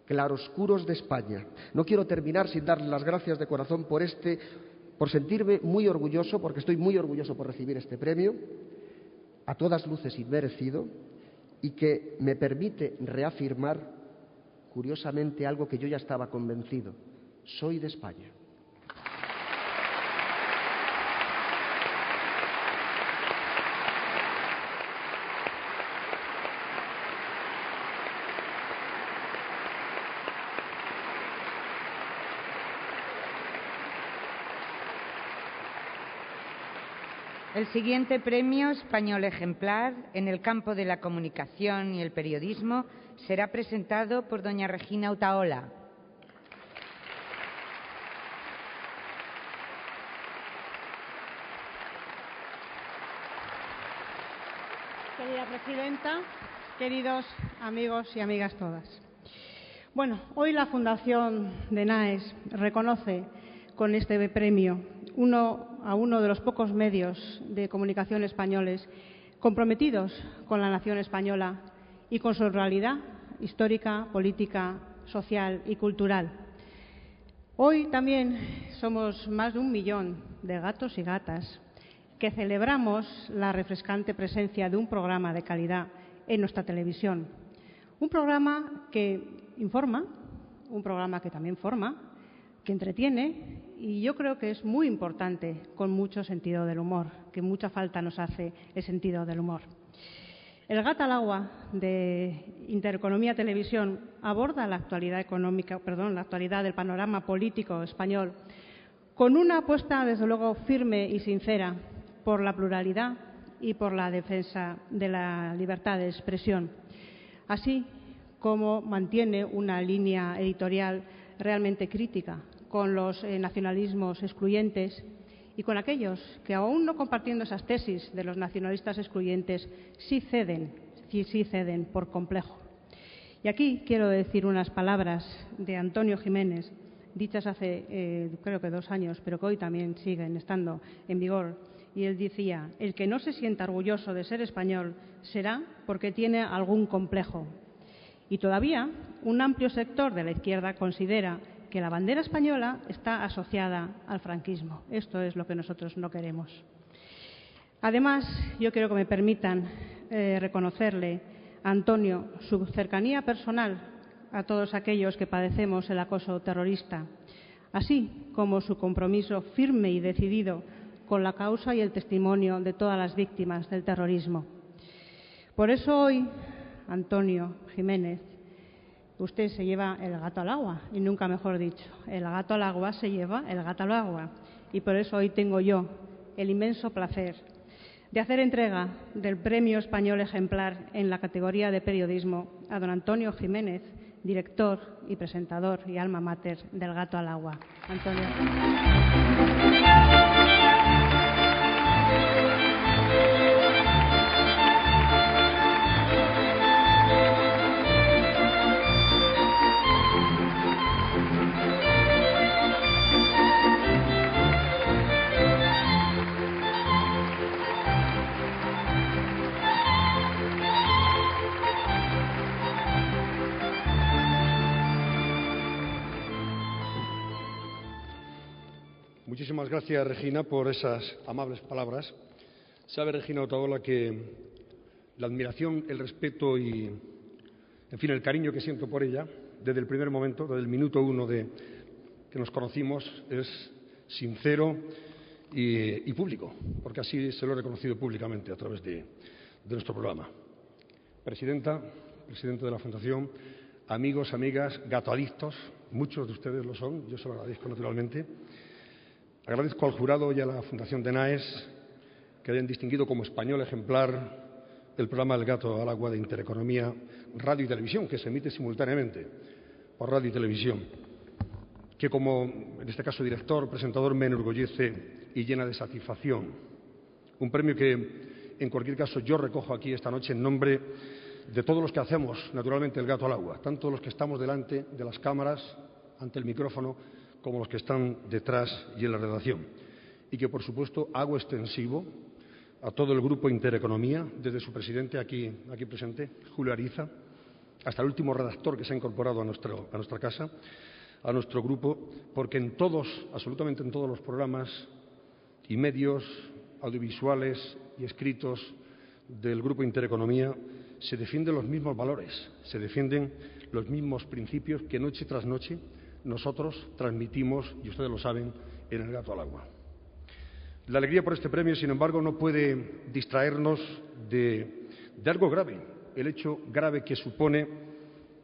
Claroscuros de España. No quiero terminar sin darles las gracias de corazón por sentirme muy orgulloso, porque estoy muy orgulloso por recibir este premio, a todas luces inmerecido, y que me permite reafirmar, curiosamente, algo que yo ya estaba convencido: soy de España. El siguiente premio español ejemplar en el campo de la comunicación y el periodismo será presentado por doña Regina Utaola. Querida presidenta, queridos amigos y amigas todas. Bueno, hoy la Fundación de NAES reconoce con este premio a uno de los pocos medios de comunicación españoles comprometidos con la nación española y con su realidad histórica, política, social y cultural. Hoy también somos más de 1 millón de gatos y gatas que celebramos la refrescante presencia de un programa de calidad en nuestra televisión. Un programa que informa, un programa que también forma, que entretiene, y yo creo que es muy importante, con mucho sentido del humor, que mucha falta nos hace el sentido del humor. El Gat al agua de Intereconomía Televisión aborda la actualidad la actualidad del panorama político español con una apuesta, desde luego, firme y sincera por la pluralidad y por la defensa de la libertad de expresión, así como mantiene una línea editorial realmente crítica con los nacionalismos excluyentes y con aquellos que, aún no compartiendo esas tesis de los nacionalistas excluyentes, sí ceden por complejo. Y aquí quiero decir unas palabras de Antonio Jiménez, dichas hace creo que 2 años, pero que hoy también siguen estando en vigor. Y él decía: el que no se sienta orgulloso de ser español será porque tiene algún complejo. Y todavía un amplio sector de la izquierda considera que la bandera española está asociada al franquismo. Esto es lo que nosotros no queremos. Además, yo quiero que me permitan reconocerle a Antonio su cercanía personal a todos aquellos que padecemos el acoso terrorista, así como su compromiso firme y decidido con la causa y el testimonio de todas las víctimas del terrorismo. Por eso hoy, Antonio Jiménez, usted se lleva el gato al agua, y nunca mejor dicho. El gato al agua se lleva el gato al agua. Y por eso hoy tengo yo el inmenso placer de hacer entrega del Premio Español Ejemplar en la categoría de periodismo a don Antonio Jiménez, director y presentador y alma mater del Gato al Agua. Antonio. Muchísimas gracias, Regina, por esas amables palabras. Sabe, Regina Otaola, que la admiración, el respeto y, en fin, el cariño que siento por ella, desde el primer momento, desde el minuto uno que nos conocimos, es sincero y público, porque así se lo he reconocido públicamente a través de nuestro programa. Presidente de la Fundación, amigos, amigas, gatoadictos, muchos de ustedes lo son, yo se lo agradezco naturalmente. Agradezco al jurado y a la Fundación de NAES que hayan distinguido como español ejemplar el programa El Gato al Agua de Intereconomía, Radio y Televisión, que se emite simultáneamente por radio y televisión, que como, en este caso, director, presentador, me enorgullece y llena de satisfacción. Un premio que, en cualquier caso, yo recojo aquí esta noche en nombre de todos los que hacemos, naturalmente, El Gato al Agua, tanto los que estamos delante de las cámaras, ante el micrófono, como los que están detrás y en la redacción. Y que, por supuesto, hago extensivo a todo el grupo Intereconomía, desde su presidente aquí presente, Julio Ariza, hasta el último redactor que se ha incorporado a nuestra casa, a nuestro grupo, porque en todos, absolutamente en todos los programas y medios audiovisuales y escritos del grupo Intereconomía se defienden los mismos valores, se defienden los mismos principios que noche tras noche nosotros transmitimos, y ustedes lo saben, en El Gato al Agua. La alegría por este premio, sin embargo, no puede distraernos de algo grave, el hecho grave que supone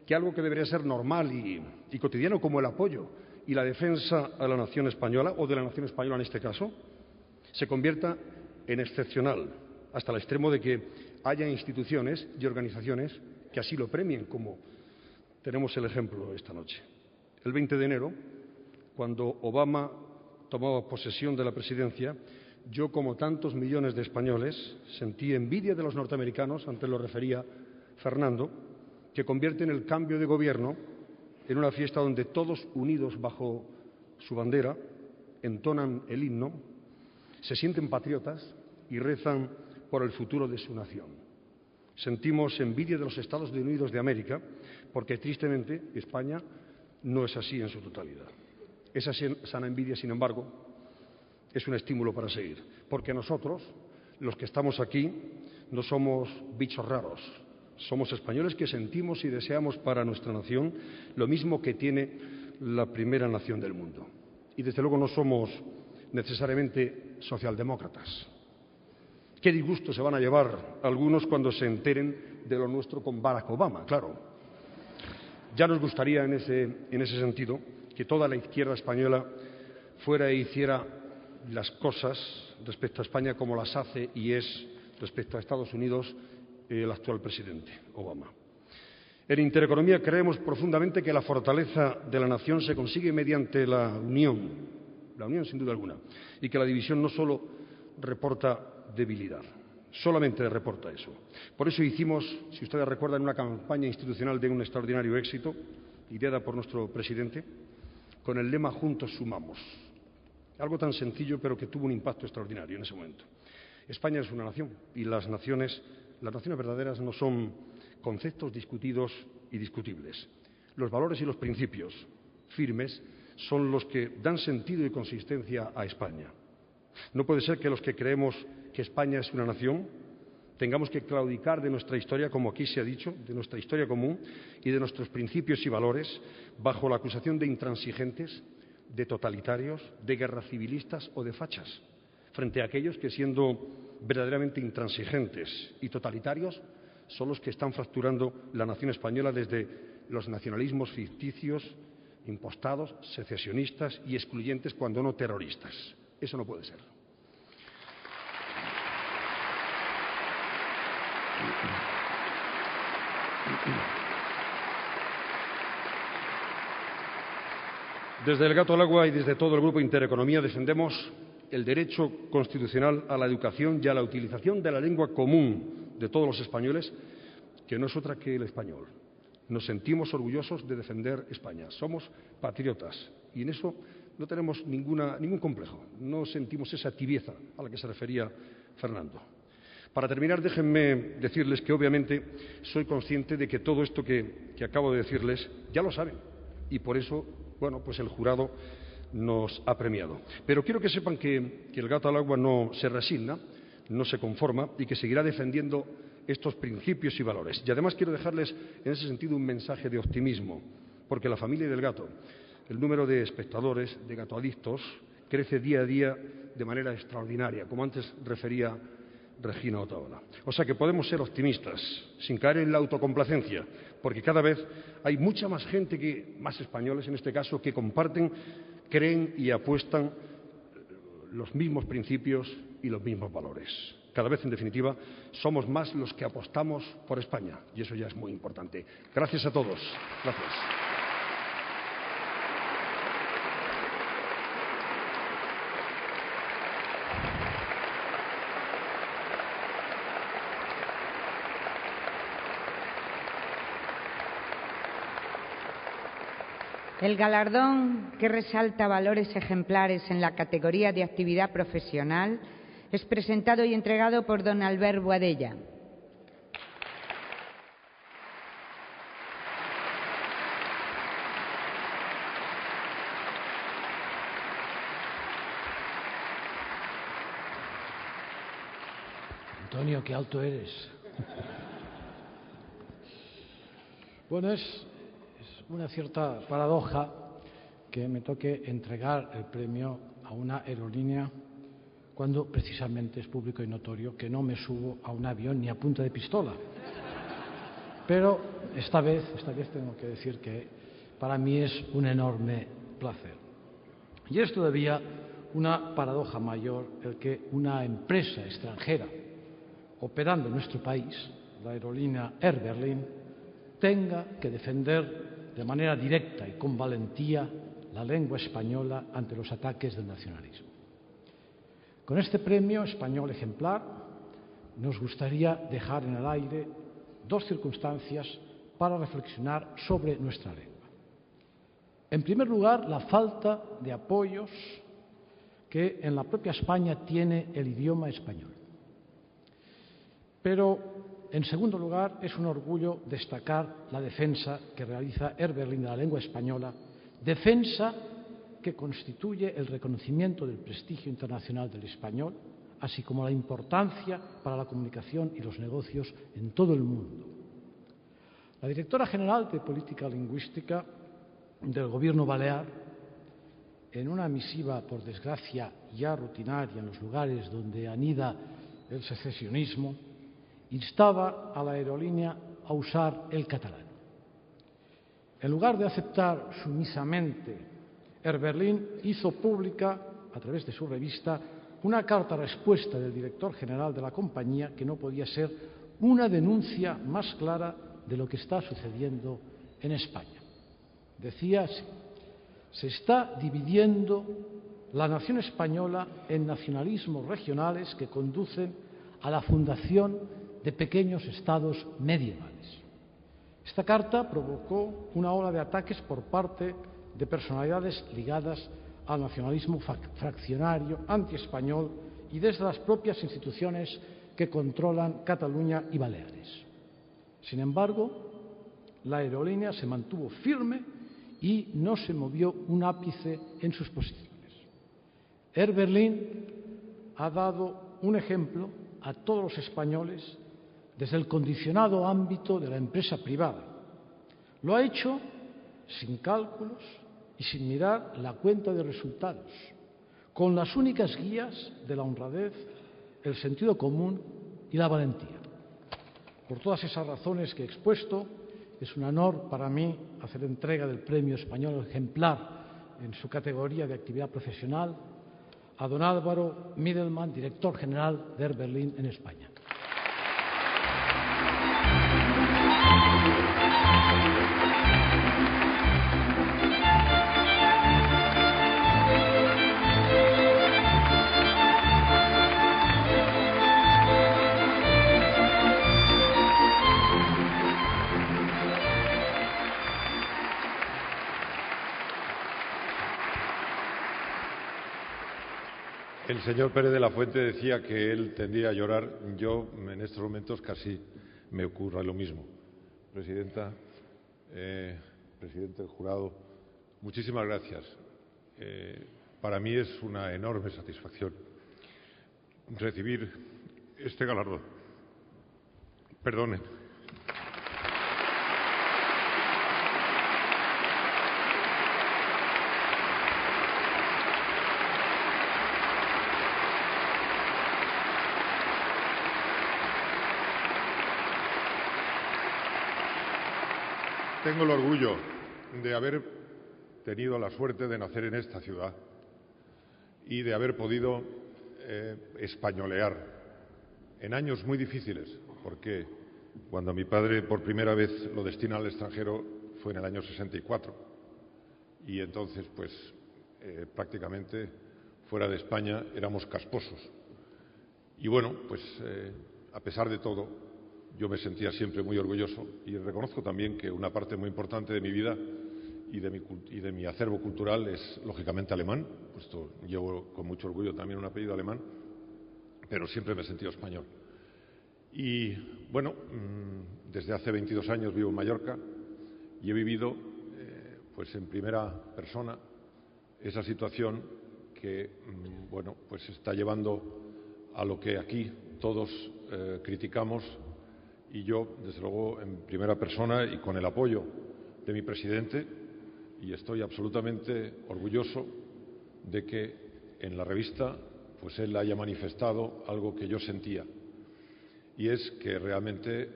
que algo que debería ser normal y cotidiano, como el apoyo y la defensa a la nación española, o de la nación española en este caso, se convierta en excepcional, hasta el extremo de que haya instituciones y organizaciones que así lo premien, como tenemos el ejemplo esta noche. El 20 de enero, cuando Obama tomaba posesión de la presidencia, yo, como tantos millones de españoles, sentí envidia de los norteamericanos, antes lo refería Fernando, que convierten el cambio de gobierno en una fiesta donde todos unidos bajo su bandera entonan el himno, se sienten patriotas y rezan por el futuro de su nación. Sentimos envidia de los Estados Unidos de América porque, tristemente, España no es así en su totalidad. Esa sana envidia, sin embargo, es un estímulo para seguir, porque nosotros, los que estamos aquí, no somos bichos raros, somos españoles que sentimos y deseamos para nuestra nación lo mismo que tiene la primera nación del mundo. Y desde luego no somos necesariamente socialdemócratas. Qué disgusto se van a llevar algunos cuando se enteren de lo nuestro con Barack Obama, claro. Ya nos gustaría, en ese sentido, que toda la izquierda española fuera e hiciera las cosas respecto a España como las hace y es respecto a Estados Unidos el actual presidente, Obama. En Intereconomía creemos profundamente que la fortaleza de la nación se consigue mediante la unión sin duda alguna, y que la división no solo reporta debilidad, solamente reporta eso. Por eso hicimos, si ustedes recuerdan, una campaña institucional de un extraordinario éxito, ideada por nuestro presidente, con el lema "Juntos sumamos". Algo tan sencillo, pero que tuvo un impacto extraordinario en ese momento. España es una nación, y las naciones verdaderas no son conceptos discutidos y discutibles. Los valores y los principios firmes son los que dan sentido y consistencia a España. No puede ser que los que creemos que España es una nación tengamos que claudicar de nuestra historia, como aquí se ha dicho, de nuestra historia común y de nuestros principios y valores, bajo la acusación de intransigentes, de totalitarios, de guerracivilistas o de fachas, frente a aquellos que, siendo verdaderamente intransigentes y totalitarios, son los que están fracturando la nación española desde los nacionalismos ficticios, impostados, secesionistas y excluyentes, cuando no terroristas. Eso no puede ser. Desde El Gato al Agua y desde todo el Grupo Intereconomía defendemos el derecho constitucional a la educación y a la utilización de la lengua común de todos los españoles, que no es otra que el español. Nos sentimos orgullosos de defender España. Somos patriotas y en eso no tenemos ningún complejo. No sentimos esa tibieza a la que se refería Fernando. Para terminar, déjenme decirles que obviamente soy consciente de que todo esto que acabo de decirles ya lo saben y por eso, bueno, pues el jurado nos ha premiado. Pero quiero que sepan que El Gato al Agua no se resigna, no se conforma y que seguirá defendiendo estos principios y valores. Y además quiero dejarles en ese sentido un mensaje de optimismo, porque la familia del gato, el número de espectadores, de gatoadictos, crece día a día de manera extraordinaria, como antes refería Regina Otaola. O sea que podemos ser optimistas, sin caer en la autocomplacencia, porque cada vez hay mucha más gente, más españoles en este caso, que comparten, creen y apuestan los mismos principios y los mismos valores. Cada vez, en definitiva, somos más los que apostamos por España, y eso ya es muy importante. Gracias a todos. Gracias. El galardón, que resalta valores ejemplares en la categoría de actividad profesional, es presentado y entregado por don Albert Boadella. Antonio, qué alto eres. Bueno, es una cierta paradoja que me toque entregar el premio a una aerolínea cuando precisamente es público y notorio que no me subo a un avión ni a punta de pistola. Pero esta vez tengo que decir que para mí es un enorme placer. Y es todavía una paradoja mayor el que una empresa extranjera operando en nuestro país, la aerolínea Air Berlin, tenga que defender de manera directa y con valentía la lengua española ante los ataques del nacionalismo. Con este premio español ejemplar nos gustaría dejar en el aire dos circunstancias para reflexionar sobre nuestra lengua. En primer lugar, la falta de apoyos que en la propia España tiene el idioma español. Pero, en segundo lugar, es un orgullo destacar la defensa que realiza Air Berlin de la lengua española, defensa que constituye el reconocimiento del prestigio internacional del español, así como la importancia para la comunicación y los negocios en todo el mundo. La directora general de Política Lingüística del Gobierno balear, en una misiva, por desgracia, ya rutinaria en los lugares donde anida el secesionismo, instaba a la aerolínea a usar el catalán. En lugar de aceptar sumisamente, Air Berlin hizo pública, a través de su revista, una carta respuesta del director general de la compañía que no podía ser una denuncia más clara de lo que está sucediendo en España. Decía así: se está dividiendo la nación española en nacionalismos regionales que conducen a la fundación de pequeños estados medievales. Esta carta provocó una ola de ataques por parte de personalidades ligadas al nacionalismo fraccionario, antiespañol y desde las propias instituciones que controlan Cataluña y Baleares. Sin embargo, la aerolínea se mantuvo firme y no se movió un ápice en sus posiciones. Air Berlin ha dado un ejemplo a todos los españoles desde el condicionado ámbito de la empresa privada. Lo ha hecho sin cálculos y sin mirar la cuenta de resultados, con las únicas guías de la honradez, el sentido común y la valentía. Por todas esas razones que he expuesto, es un honor para mí hacer entrega del Premio Español Ejemplar en su categoría de actividad profesional a don Álvaro Midelman, director general de Air Berlin en España. El señor Pérez de la Fuente decía que él tendía a llorar. Yo, en estos momentos, casi me ocurre lo mismo. Presidenta, presidente del jurado, muchísimas gracias. Para mí es una enorme satisfacción recibir este galardón. Perdonen. Tengo el orgullo de haber tenido la suerte de nacer en esta ciudad y de haber podido españolear en años muy difíciles, porque cuando mi padre por primera vez lo destina al extranjero fue en el año 64 y entonces pues prácticamente fuera de España éramos casposos. Y bueno, pues a pesar de todo, yo me sentía siempre muy orgulloso y reconozco también que una parte muy importante de mi vida y de mi acervo cultural es lógicamente alemán, puesto llevo con mucho orgullo también un apellido alemán, pero siempre me he sentido español. Y bueno, desde hace 22 años vivo en Mallorca y he vivido pues en primera persona esa situación que bueno, pues está llevando a lo que aquí todos criticamos. Y yo, desde luego, en primera persona y con el apoyo de mi presidente, y estoy absolutamente orgulloso de que en la revista pues él haya manifestado algo que yo sentía, y es que realmente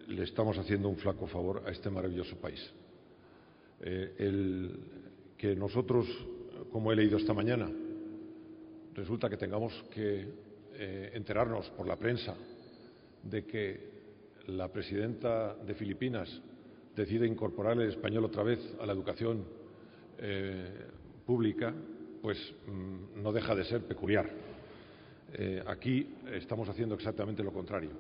le estamos haciendo un flaco favor a este maravilloso país. El que nosotros, como he leído esta mañana, resulta que tengamos que enterarnos por la prensa de que la presidenta de Filipinas decide incorporar el español otra vez a la educación pública, pues no deja de ser peculiar. Aquí estamos haciendo exactamente lo contrario.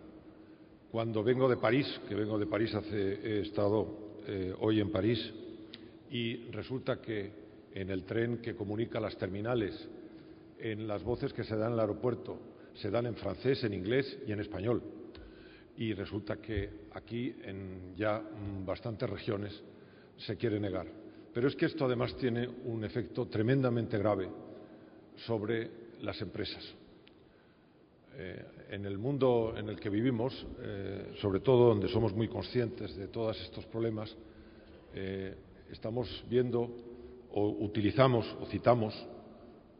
Cuando vengo de París, he estado hoy en París, y resulta que en el tren que comunica las terminales, en las voces que se dan en el aeropuerto, se dan en francés, en inglés y en español. Y resulta que aquí, en ya bastantes regiones, se quiere negar. Pero es que esto además tiene un efecto tremendamente grave sobre las empresas. En el mundo en el que vivimos, sobre todo donde somos muy conscientes de todos estos problemas, estamos viendo o utilizamos o citamos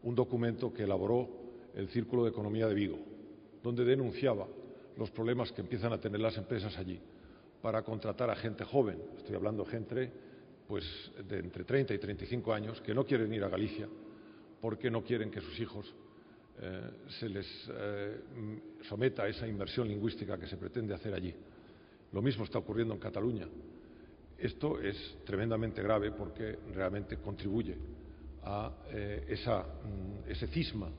un documento que elaboró el Círculo de Economía de Vigo, donde denunciaba los problemas que empiezan a tener las empresas allí para contratar a gente joven. Estoy hablando de gente pues, de entre 30 y 35 años que no quieren ir a Galicia porque no quieren que sus hijos se les someta a esa inversión lingüística que se pretende hacer allí. Lo mismo está ocurriendo en Cataluña. Esto es tremendamente grave porque realmente contribuye a ese cisma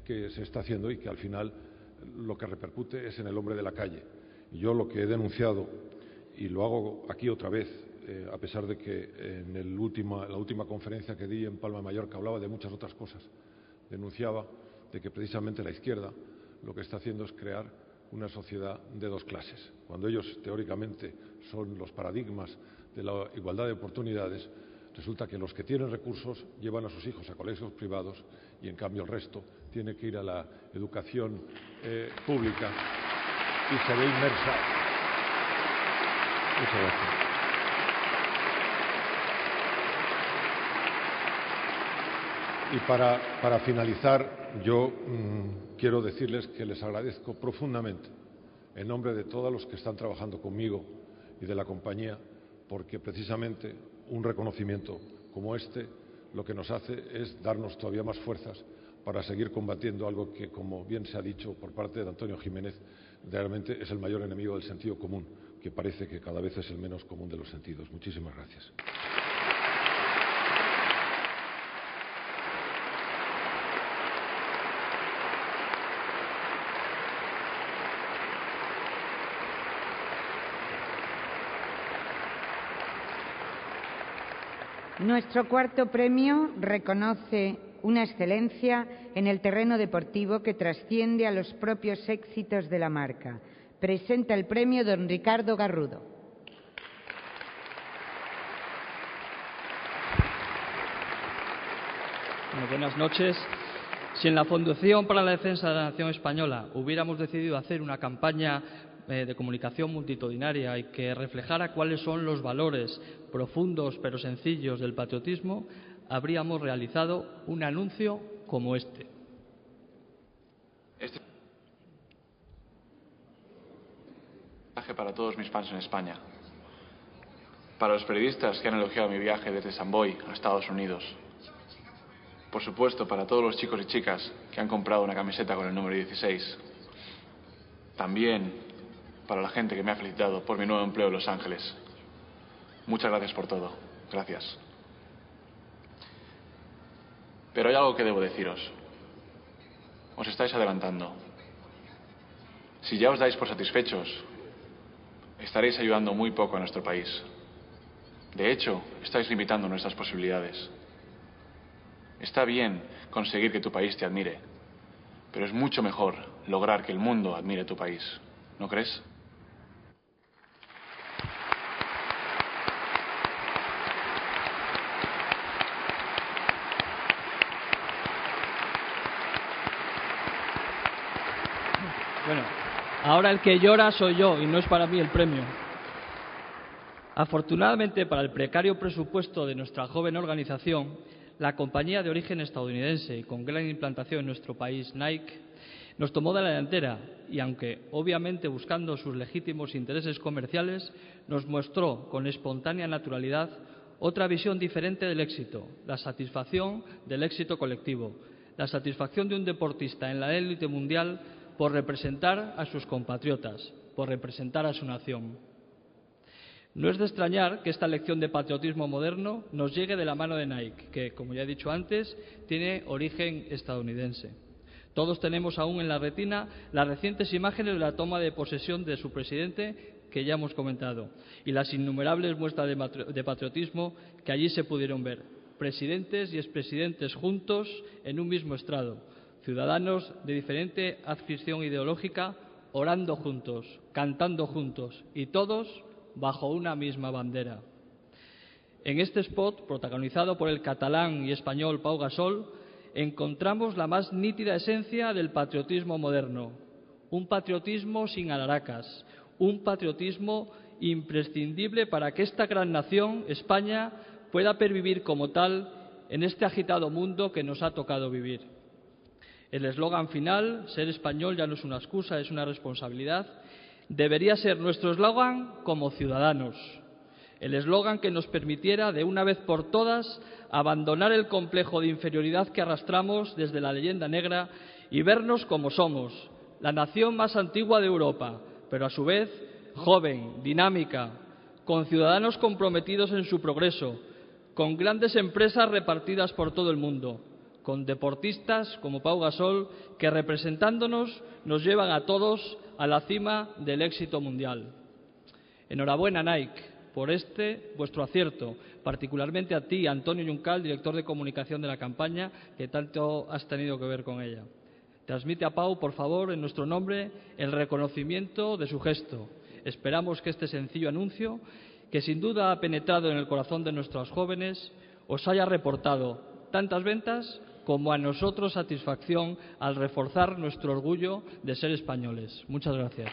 que se está haciendo y que al final lo que repercute es en el hombre de la calle. Y yo lo que he denunciado, y lo hago aquí otra vez, a pesar de que en la última conferencia que di en Palma de Mallorca hablaba de muchas otras cosas, denunciaba de que precisamente la izquierda lo que está haciendo es crear una sociedad de dos clases. Cuando ellos teóricamente son los paradigmas de la igualdad de oportunidades, resulta que los que tienen recursos llevan a sus hijos a colegios privados y en cambio el resto tiene que ir a la educación pública y se ve inmersa. Muchas gracias. Y para finalizar, yo quiero decirles que les agradezco profundamente en nombre de todos los que están trabajando conmigo y de la compañía, porque precisamente un reconocimiento como este lo que nos hace es darnos todavía más fuerzas para seguir combatiendo algo que, como bien se ha dicho por parte de Antonio Jiménez, realmente es el mayor enemigo del sentido común, que parece que cada vez es el menos común de los sentidos. Muchísimas gracias. Nuestro cuarto premio reconoce una excelencia en el terreno deportivo que trasciende a los propios éxitos de la marca. Presenta el premio don Ricardo Garrudo. Bueno, buenas noches. Si en la Fundación para la Defensa de la Nación Española hubiéramos decidido hacer una campaña de comunicación multitudinaria y que reflejara cuáles son los valores profundos pero sencillos del patriotismo, habríamos realizado un anuncio como este. Este viaje para todos mis fans en España, para los periodistas que han elogiado mi viaje desde Samboy a Estados Unidos, por supuesto para todos los chicos y chicas que han comprado una camiseta con el número 16, también para la gente que me ha felicitado por mi nuevo empleo en Los Ángeles. Muchas gracias por todo. Gracias. Pero hay algo que debo deciros. Os estáis adelantando. Si ya os dais por satisfechos, estaréis ayudando muy poco a nuestro país. De hecho, estáis limitando nuestras posibilidades. Está bien conseguir que tu país te admire, pero es mucho mejor lograr que el mundo admire tu país. ¿No crees? Bueno, ahora el que llora soy yo y no es para mí el premio. Afortunadamente para el precario presupuesto de nuestra joven organización, la compañía de origen estadounidense y con gran implantación en nuestro país, Nike, nos tomó de la delantera y, aunque obviamente buscando sus legítimos intereses comerciales, nos mostró con espontánea naturalidad otra visión diferente del éxito, la satisfacción del éxito colectivo, la satisfacción de un deportista en la élite mundial por representar a sus compatriotas, por representar a su nación. No es de extrañar que esta lección de patriotismo moderno nos llegue de la mano de Nike, que, como ya he dicho antes, tiene origen estadounidense. Todos tenemos aún en la retina las recientes imágenes de la toma de posesión de su presidente, que ya hemos comentado, y las innumerables muestras de patriotismo que allí se pudieron ver. Presidentes y expresidentes juntos en un mismo estrado, ciudadanos de diferente adscripción ideológica orando juntos, cantando juntos y todos bajo una misma bandera. En este spot, protagonizado por el catalán y español Pau Gasol, encontramos la más nítida esencia del patriotismo moderno. Un patriotismo sin alaracas, un patriotismo imprescindible para que esta gran nación, España, pueda pervivir como tal en este agitado mundo que nos ha tocado vivir. El eslogan final, ser español ya no es una excusa, es una responsabilidad, debería ser nuestro eslogan como ciudadanos. El eslogan que nos permitiera, de una vez por todas, abandonar el complejo de inferioridad que arrastramos desde la leyenda negra y vernos como somos, la nación más antigua de Europa, pero a su vez joven, dinámica, con ciudadanos comprometidos en su progreso, con grandes empresas repartidas por todo el mundo, con deportistas como Pau Gasol que representándonos nos llevan a todos a la cima del éxito mundial. Enhorabuena, Nike, por vuestro acierto, particularmente a ti, Antonio Juncal, director de comunicación de la campaña, que tanto has tenido que ver con ella. Transmite a Pau, por favor, en nuestro nombre, el reconocimiento de su gesto. Esperamos que este sencillo anuncio, que sin duda ha penetrado en el corazón de nuestros jóvenes, os haya reportado tantas ventas como a nosotros satisfacción al reforzar nuestro orgullo de ser españoles. Muchas gracias.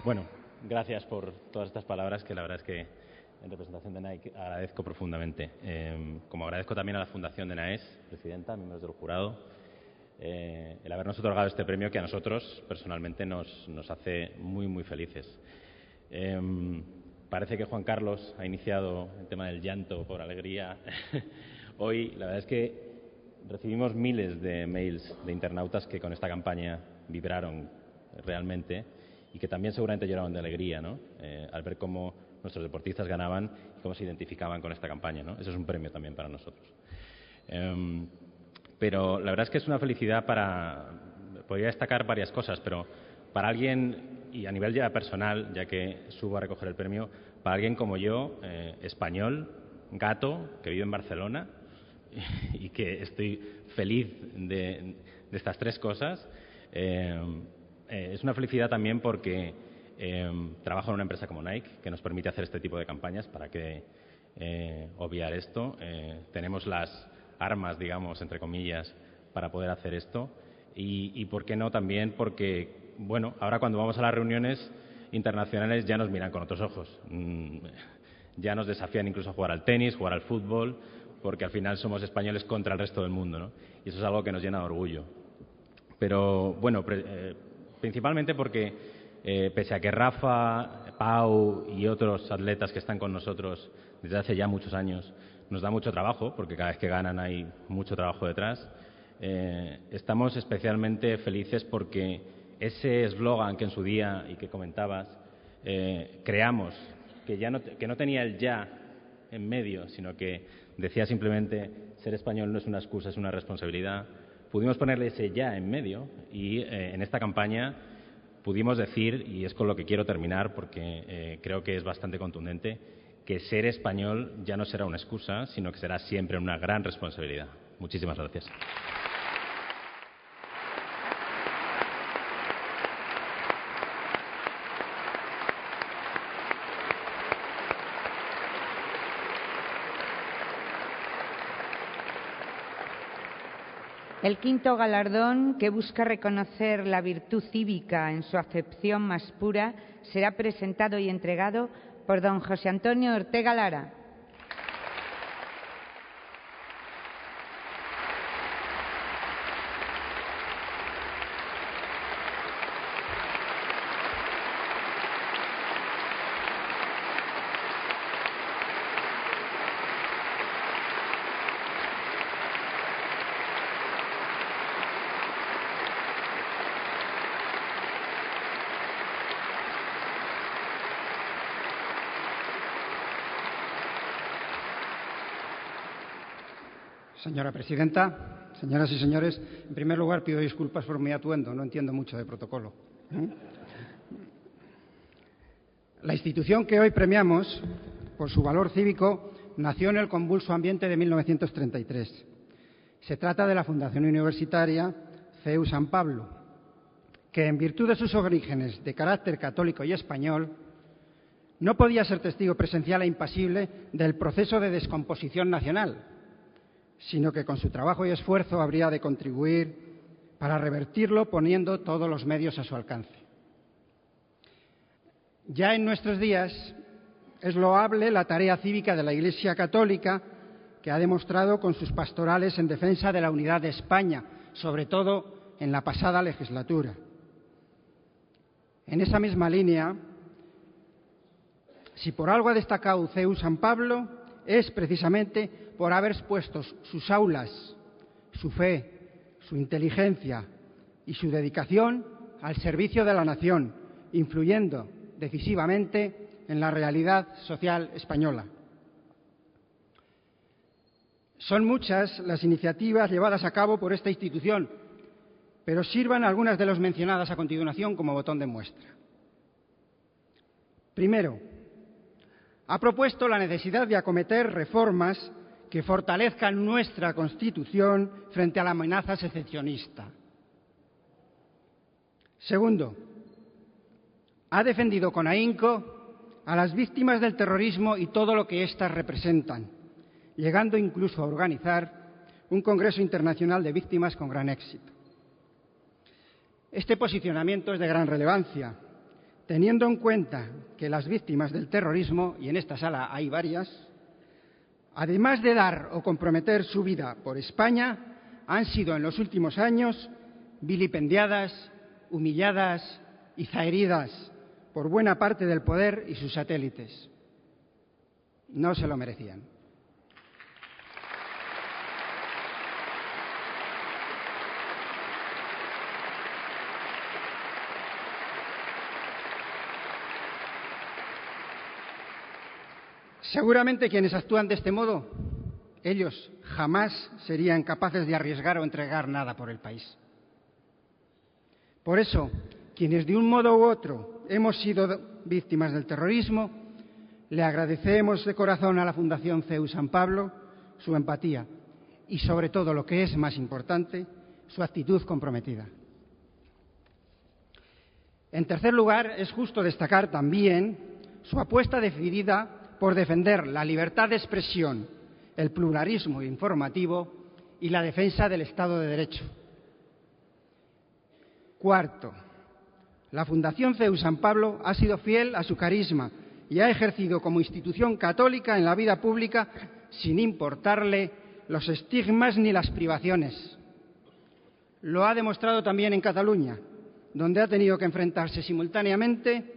Bueno, gracias por todas estas palabras que la verdad es que en representación de Nike agradezco profundamente. Como agradezco también a la Fundación de NAES, presidenta, miembros del jurado, el habernos otorgado este premio que a nosotros personalmente nos hace muy, muy felices. Parece que Juan Carlos ha iniciado el tema del llanto por alegría. Hoy la verdad es que recibimos miles de mails de internautas que con esta campaña vibraron realmente y que también seguramente lloraron de alegría, ¿no? Al ver cómo nuestros deportistas ganaban y cómo se identificaban con esta campaña, ¿no? Eso es un premio también para nosotros. Pero la verdad es que es una felicidad podría destacar varias cosas, pero para alguien, y a nivel ya personal, ya que subo a recoger el premio, para alguien como yo, español, gato, que vive en Barcelona y que estoy feliz de estas tres cosas, es una felicidad también porque trabajo en una empresa como Nike que nos permite hacer este tipo de campañas. Para que obviar esto, tenemos las armas, digamos, entre comillas, para poder hacer esto y por qué no también porque, bueno, ahora cuando vamos a las reuniones internacionales ya nos miran con otros ojos, ya nos desafían incluso a jugar al tenis, jugar al fútbol, porque al final somos españoles contra el resto del mundo, ¿no? Y eso es algo que nos llena de orgullo. Pero, bueno, principalmente porque pese a que Rafa, Pau y otros atletas que están con nosotros desde hace ya muchos años nos da mucho trabajo, porque cada vez que ganan hay mucho trabajo detrás, estamos especialmente felices porque ese eslogan que en su día y que comentabas creamos, que no tenía el ya en medio, sino que decía simplemente ser español no es una excusa, es una responsabilidad. Pudimos ponerle ese ya en medio y en esta campaña pudimos decir, y es con lo que quiero terminar porque creo que es bastante contundente, que ser español ya no será una excusa, sino que será siempre una gran responsabilidad. Muchísimas gracias. El quinto galardón, que busca reconocer la virtud cívica en su acepción más pura, será presentado y entregado por don José Antonio Ortega Lara. Señora presidenta, señoras y señores, en primer lugar pido disculpas por mi atuendo, no entiendo mucho de protocolo. La institución que hoy premiamos, por su valor cívico, nació en el convulso ambiente de 1933. Se trata de la Fundación Universitaria CEU San Pablo, que en virtud de sus orígenes de carácter católico y español, no podía ser testigo presencial e impasible del proceso de descomposición nacional, sino que con su trabajo y esfuerzo habría de contribuir para revertirlo poniendo todos los medios a su alcance. Ya en nuestros días es loable la tarea cívica de la Iglesia Católica, que ha demostrado con sus pastorales en defensa de la unidad de España, sobre todo en la pasada legislatura. En esa misma línea, si por algo ha destacado CEU San Pablo, es precisamente por haber puesto sus aulas, su fe, su inteligencia y su dedicación al servicio de la nación, influyendo decisivamente en la realidad social española. Son muchas las iniciativas llevadas a cabo por esta institución, pero sirvan algunas de las mencionadas a continuación como botón de muestra. Primero, ha propuesto la necesidad de acometer reformas que fortalezcan nuestra Constitución frente a la amenaza secesionista. Segundo, ha defendido con ahínco a las víctimas del terrorismo y todo lo que éstas representan, llegando incluso a organizar un Congreso Internacional de Víctimas con gran éxito. Este posicionamiento es de gran relevancia, teniendo en cuenta que las víctimas del terrorismo, y en esta sala hay varias, además de dar o comprometer su vida por España, han sido en los últimos años vilipendiadas, humilladas y zaheridas por buena parte del poder y sus satélites. No se lo merecían. Seguramente quienes actúan de este modo, ellos jamás serían capaces de arriesgar o entregar nada por el país. Por eso, quienes de un modo u otro hemos sido víctimas del terrorismo, le agradecemos de corazón a la Fundación CEU San Pablo su empatía y, sobre todo, lo que es más importante, su actitud comprometida. En tercer lugar, es justo destacar también su apuesta decidida por defender la libertad de expresión, el pluralismo informativo y la defensa del Estado de Derecho. Cuarto, la Fundación CEU San Pablo ha sido fiel a su carisma y ha ejercido como institución católica en la vida pública sin importarle los estigmas ni las privaciones. Lo ha demostrado también en Cataluña, donde ha tenido que enfrentarse simultáneamente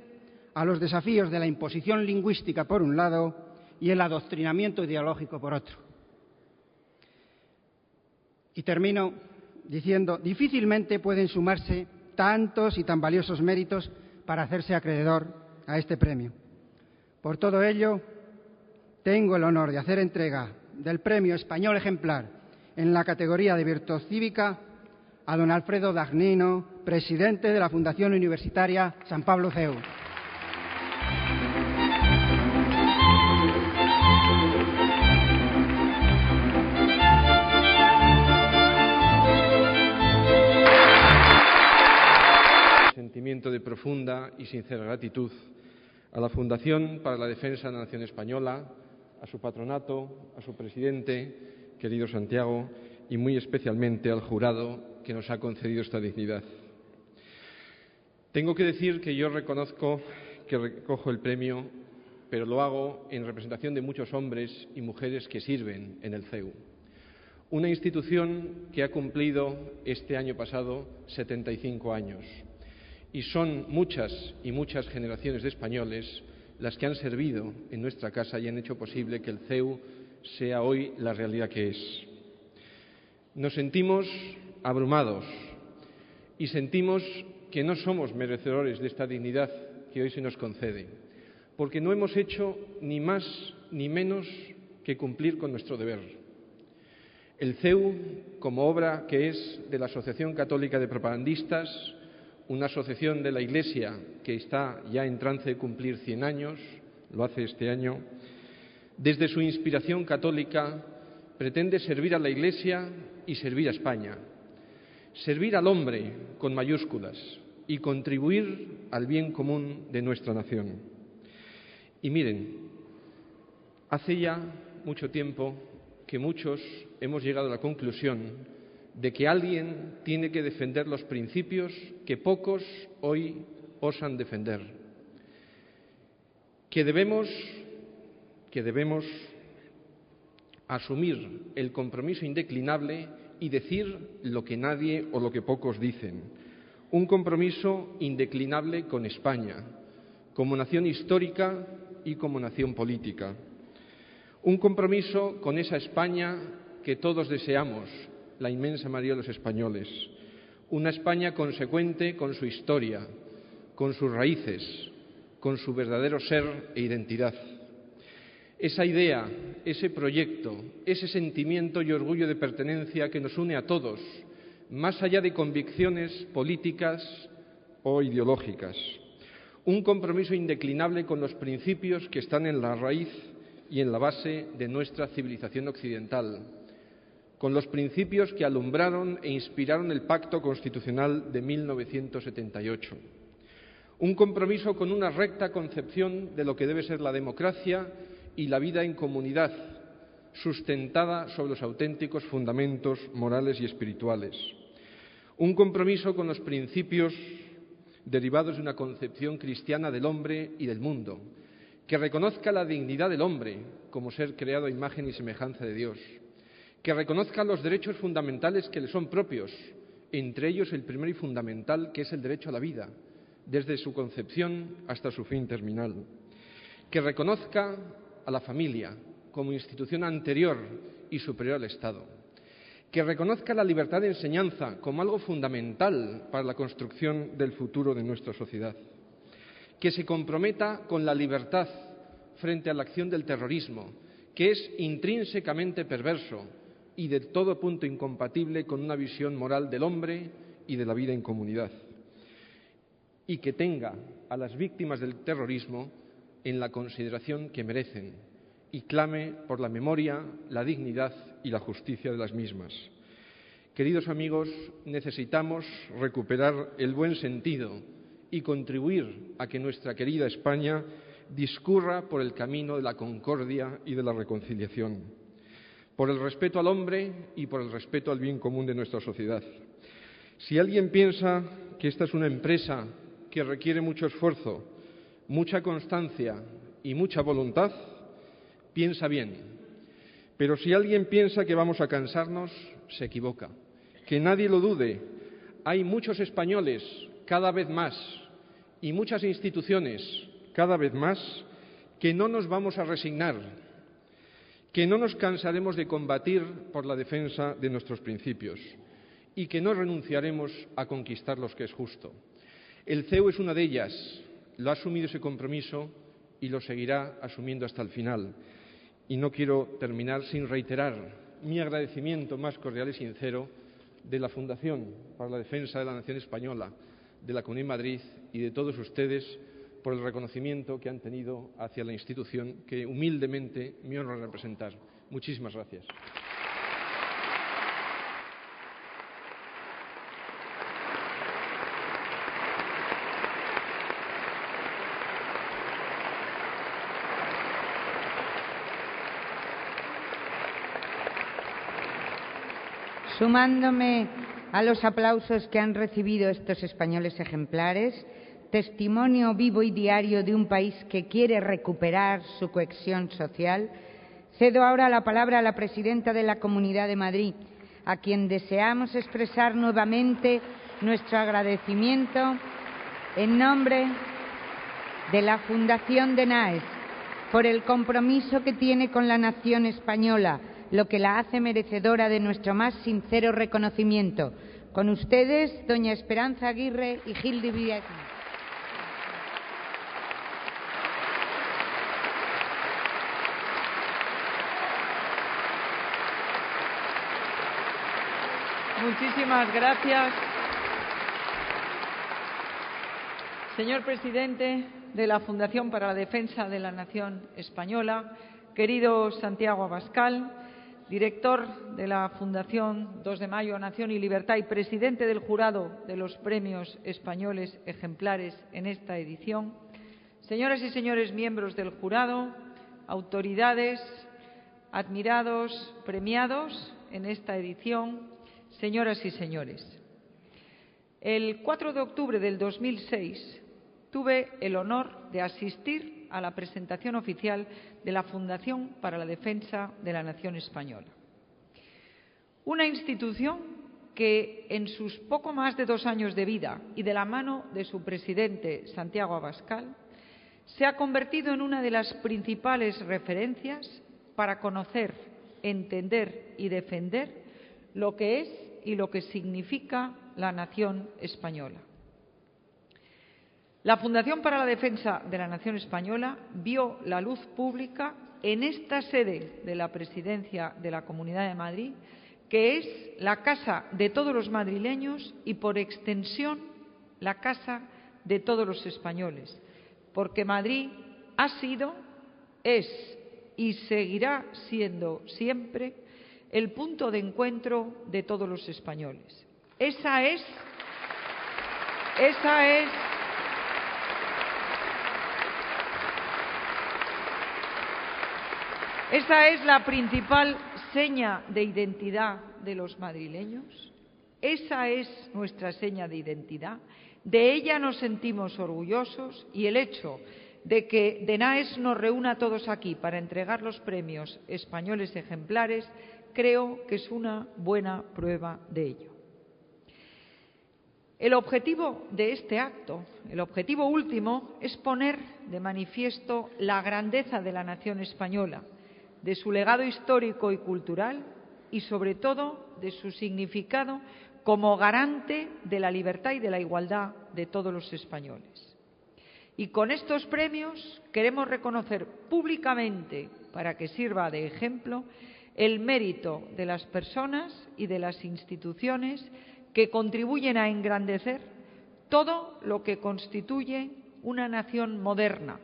a los desafíos de la imposición lingüística por un lado y el adoctrinamiento ideológico por otro. Y termino diciendo, difícilmente pueden sumarse tantos y tan valiosos méritos para hacerse acreedor a este premio. Por todo ello, tengo el honor de hacer entrega del Premio Español Ejemplar en la categoría de Virtud Cívica a don Alfredo Dagnino, presidente de la Fundación Universitaria San Pablo CEU. Sentimiento de profunda y sincera gratitud a la Fundación para la Defensa de la Nación Española, a su patronato, a su presidente, querido Santiago, y muy especialmente al jurado que nos ha concedido esta dignidad. Tengo que decir que yo reconozco que recojo el premio, pero lo hago en representación de muchos hombres y mujeres que sirven en el CEU. Una institución que ha cumplido este año pasado 75 años. Y son muchas y muchas generaciones de españoles las que han servido en nuestra casa y han hecho posible que el CEU sea hoy la realidad que es. Nos sentimos abrumados y sentimos que no somos merecedores de esta dignidad que hoy se nos concede, porque no hemos hecho ni más ni menos que cumplir con nuestro deber. El CEU, como obra que es de la Asociación Católica de Propagandistas, una asociación de la Iglesia que está ya en trance de cumplir 100 años, lo hace este año, desde su inspiración católica pretende servir a la Iglesia y servir a España, servir al hombre con mayúsculas y contribuir al bien común de nuestra nación. Y miren, hace ya mucho tiempo que muchos hemos llegado a la conclusión de que alguien tiene que defender los principios que pocos hoy osan defender, que debemos asumir el compromiso indeclinable y decir lo que nadie o lo que pocos dicen, un compromiso indeclinable con España, como nación histórica y como nación política, un compromiso con esa España que todos deseamos, la inmensa mayoría de los españoles, una España consecuente con su historia, con sus raíces, con su verdadero ser e identidad. Esa idea, ese proyecto, ese sentimiento y orgullo de pertenencia que nos une a todos, más allá de convicciones políticas o ideológicas. Un compromiso indeclinable con los principios que están en la raíz y en la base de nuestra civilización occidental, con los principios que alumbraron e inspiraron el Pacto Constitucional de 1978. Un compromiso con una recta concepción de lo que debe ser la democracia y la vida en comunidad, sustentada sobre los auténticos fundamentos morales y espirituales. Un compromiso con los principios derivados de una concepción cristiana del hombre y del mundo, que reconozca la dignidad del hombre como ser creado a imagen y semejanza de Dios, que reconozca los derechos fundamentales que le son propios, entre ellos el primero y fundamental, que es el derecho a la vida, desde su concepción hasta su fin terminal, que reconozca a la familia como institución anterior y superior al Estado, que reconozca la libertad de enseñanza como algo fundamental para la construcción del futuro de nuestra sociedad, que se comprometa con la libertad frente a la acción del terrorismo, que es intrínsecamente perverso y de todo punto incompatible con una visión moral del hombre y de la vida en comunidad, y que tenga a las víctimas del terrorismo en la consideración que merecen y clame por la memoria, la dignidad y la justicia de las mismas. Queridos amigos, necesitamos recuperar el buen sentido y contribuir a que nuestra querida España discurra por el camino de la concordia y de la reconciliación, por el respeto al hombre y por el respeto al bien común de nuestra sociedad. Si alguien piensa que esta es una empresa que requiere mucho esfuerzo, mucha constancia y mucha voluntad, piensa bien. Pero si alguien piensa que vamos a cansarnos, se equivoca. Que nadie lo dude, hay muchos españoles, cada vez más, y muchas instituciones, cada vez más, que no nos vamos a resignar, que no nos cansaremos de combatir por la defensa de nuestros principios y que no renunciaremos a conquistar lo que es justo. El CEU es una de ellas, lo ha asumido ese compromiso y lo seguirá asumiendo hasta el final. Y no quiero terminar sin reiterar mi agradecimiento más cordial y sincero de la Fundación para la Defensa de la Nación Española, de la Comunidad de Madrid y de todos ustedes por el reconocimiento que han tenido hacia la institución que humildemente me honra representar. Muchísimas gracias. Sumándome a los aplausos que han recibido estos españoles ejemplares, testimonio vivo y diario de un país que quiere recuperar su cohesión social, cedo ahora la palabra a la presidenta de la Comunidad de Madrid, a quien deseamos expresar nuevamente nuestro agradecimiento en nombre de la Fundación de NAES por el compromiso que tiene con la nación española, lo que la hace merecedora de nuestro más sincero reconocimiento. Con ustedes, doña Esperanza Aguirre y Gildi Viegas. Muchísimas gracias. Señor presidente de la Fundación para la Defensa de la Nación Española, querido Santiago Abascal, director de la Fundación 2 de Mayo, Nación y Libertad y presidente del jurado de los premios españoles ejemplares en esta edición, señoras y señores miembros del jurado, autoridades, admirados, premiados en esta edición, señoras y señores. El 4 de octubre del 2006 tuve el honor de asistir a la presentación oficial de la Fundación para la Defensa de la Nación Española. Una institución que en sus poco más de 2 años de vida y de la mano de su presidente Santiago Abascal se ha convertido en una de las principales referencias para conocer, entender y defender lo que es y lo que significa la nación española. La Fundación para la Defensa de la Nación Española vio la luz pública en esta sede de la Presidencia de la Comunidad de Madrid, que es la casa de todos los madrileños y, por extensión, la casa de todos los españoles, porque Madrid ha sido, es y seguirá siendo siempre el punto de encuentro de todos los españoles. Esa es la principal seña de identidad de los madrileños Esa es nuestra seña de identidad, de ella nos sentimos orgullosos y el hecho de que DENAES nos reúna a todos aquí para entregar los premios españoles ejemplares, creo que es una buena prueba de ello. El objetivo de este acto, el objetivo último, es poner de manifiesto la grandeza de la nación española, de su legado histórico y cultural y, sobre todo, de su significado como garante de la libertad y de la igualdad de todos los españoles. Y con estos premios queremos reconocer públicamente, para que sirva de ejemplo, el mérito de las personas y de las instituciones que contribuyen a engrandecer todo lo que constituye una nación moderna,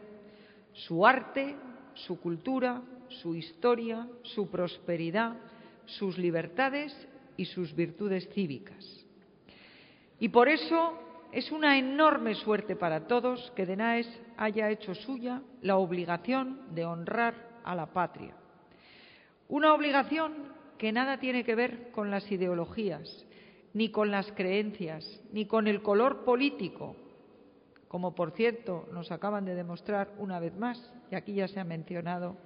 su arte, su cultura, su historia, su prosperidad, sus libertades y sus virtudes cívicas. Y por eso es una enorme suerte para todos que DENAES haya hecho suya la obligación de honrar a la patria. Una obligación que nada tiene que ver con las ideologías, ni con las creencias, ni con el color político, como por cierto nos acaban de demostrar una vez más, y aquí ya se ha mencionado,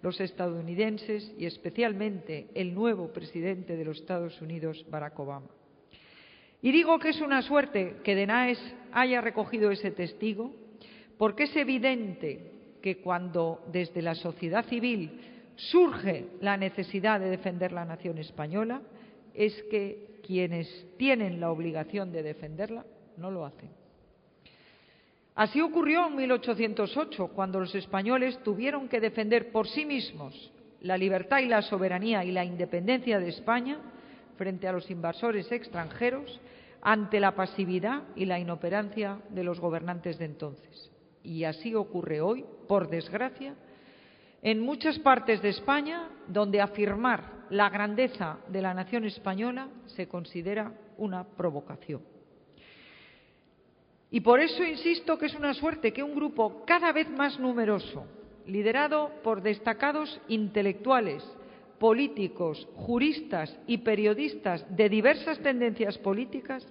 los estadounidenses y especialmente el nuevo presidente de los Estados Unidos, Barack Obama. Y digo que es una suerte que DENAES haya recogido ese testigo, porque es evidente que cuando desde la sociedad civil surge la necesidad de defender la nación española, es que quienes tienen la obligación de defenderla no lo hacen. Así ocurrió en 1808, cuando los españoles tuvieron que defender por sí mismos la libertad y la soberanía y la independencia de España frente a los invasores extranjeros, ante la pasividad y la inoperancia de los gobernantes de entonces. Y así ocurre hoy, por desgracia, en muchas partes de España, donde afirmar la grandeza de la nación española se considera una provocación. Y por eso insisto que es una suerte que un grupo cada vez más numeroso, liderado por destacados intelectuales, políticos, juristas y periodistas de diversas tendencias políticas,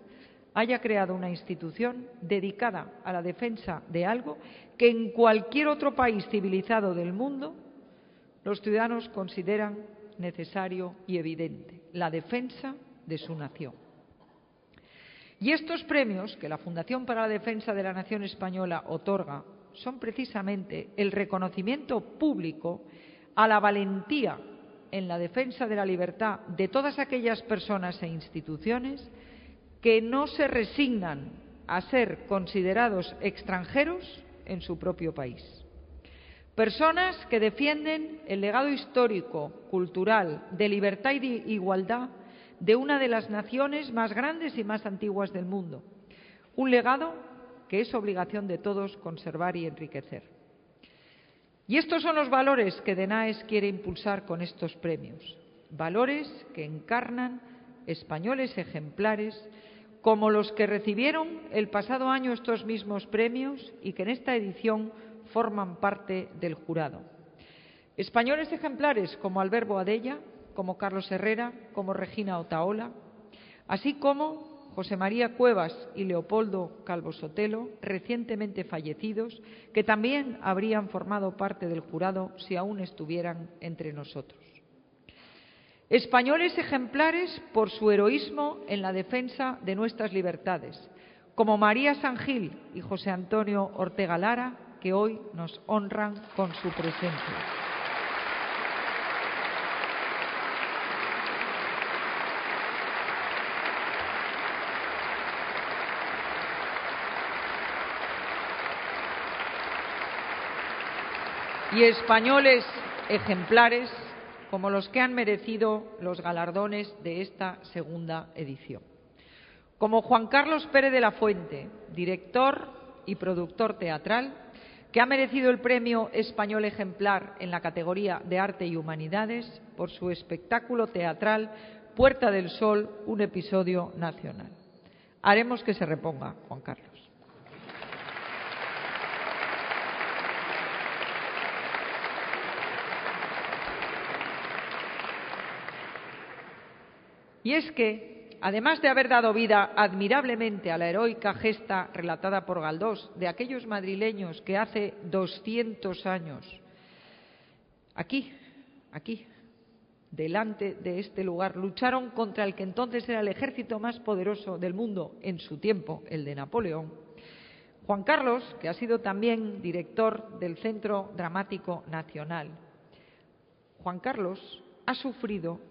haya creado una institución dedicada a la defensa de algo que en cualquier otro país civilizado del mundo los ciudadanos consideran necesario y evidente: la defensa de su nación. Y estos premios que la Fundación para la Defensa de la Nación Española otorga son precisamente el reconocimiento público a la valentía en la defensa de la libertad de todas aquellas personas e instituciones que no se resignan a ser considerados extranjeros en su propio país. Personas que defienden el legado histórico, cultural, de libertad y de igualdad de una de las naciones más grandes y más antiguas del mundo. Un legado que es obligación de todos conservar y enriquecer. Y estos son los valores que DENAES quiere impulsar con estos premios. Valores que encarnan españoles ejemplares como los que recibieron el pasado año estos mismos premios y que en esta edición forman parte del jurado. Españoles ejemplares como Albert Boadella, como Carlos Herrera, como Regina Otaola, así como José María Cuevas y Leopoldo Calvo Sotelo, recientemente fallecidos, que también habrían formado parte del jurado si aún estuvieran entre nosotros. Españoles ejemplares por su heroísmo en la defensa de nuestras libertades, como María San Gil y José Antonio Ortega Lara, que hoy nos honran con su presencia. Y españoles ejemplares como los que han merecido los galardones de esta segunda edición. Como Juan Carlos Pérez de la Fuente, director y productor teatral, que ha merecido el Premio Español Ejemplar en la categoría de Arte y Humanidades por su espectáculo teatral Puerta del Sol, un episodio nacional. Haremos que se reponga, Juan Carlos. Y es que además de haber dado vida admirablemente a la heroica gesta relatada por Galdós de aquellos madrileños que hace 200 años, aquí, delante de este lugar, lucharon contra el que entonces era el ejército más poderoso del mundo en su tiempo, el de Napoleón, Juan Carlos, que ha sido también director del Centro Dramático Nacional, Juan Carlos ha sufrido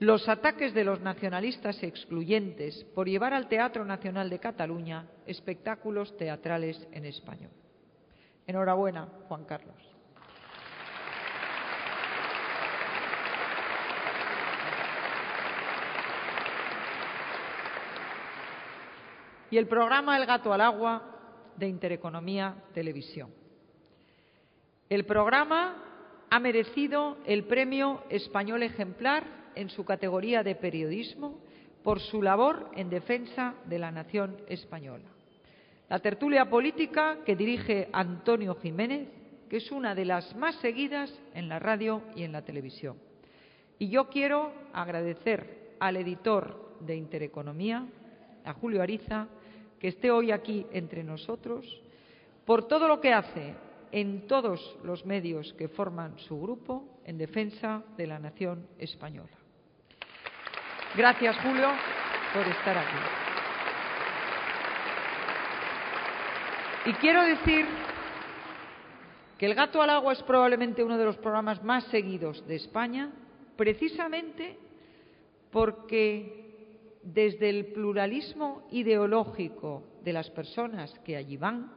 los ataques de los nacionalistas excluyentes por llevar al Teatro Nacional de Cataluña espectáculos teatrales en español. Enhorabuena, Juan Carlos. Y el programa El gato al agua de Intereconomía Televisión. El programa ha merecido el Premio Español Ejemplar en su categoría de periodismo por su labor en defensa de la nación española. La tertulia política que dirige Antonio Jiménez, que es una de las más seguidas en la radio y en la televisión. Y yo quiero agradecer al editor de Intereconomía, a Julio Ariza, que esté hoy aquí entre nosotros, por todo lo que hace en todos los medios que forman su grupo en defensa de la nación española. Gracias, Julio, por estar aquí. Y quiero decir que El gato al agua es probablemente uno de los programas más seguidos de España, precisamente porque desde el pluralismo ideológico de las personas que allí van,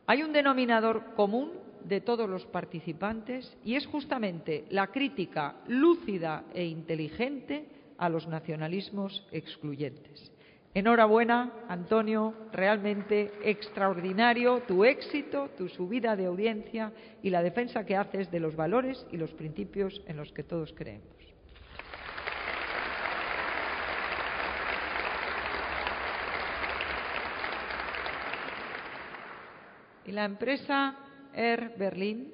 hay un denominador común de todos los participantes y es justamente la crítica lúcida e inteligente a los nacionalismos excluyentes. Enhorabuena, Antonio, realmente extraordinario tu éxito, tu subida de audiencia y la defensa que haces de los valores y los principios en los que todos creemos. Y la empresa Air Berlin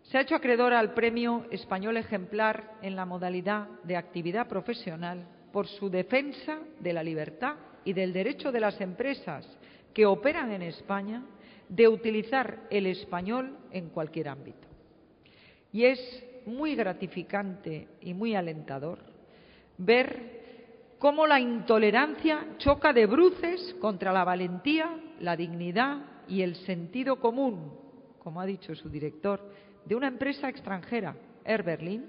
se ha hecho acreedora al Premio Español Ejemplar en la modalidad de actividad profesional por su defensa de la libertad y del derecho de las empresas que operan en España de utilizar el español en cualquier ámbito. Y es muy gratificante y muy alentador ver cómo la intolerancia choca de bruces contra la valentía, la dignidad y el sentido común, como ha dicho su director, de una empresa extranjera, Air Berlin,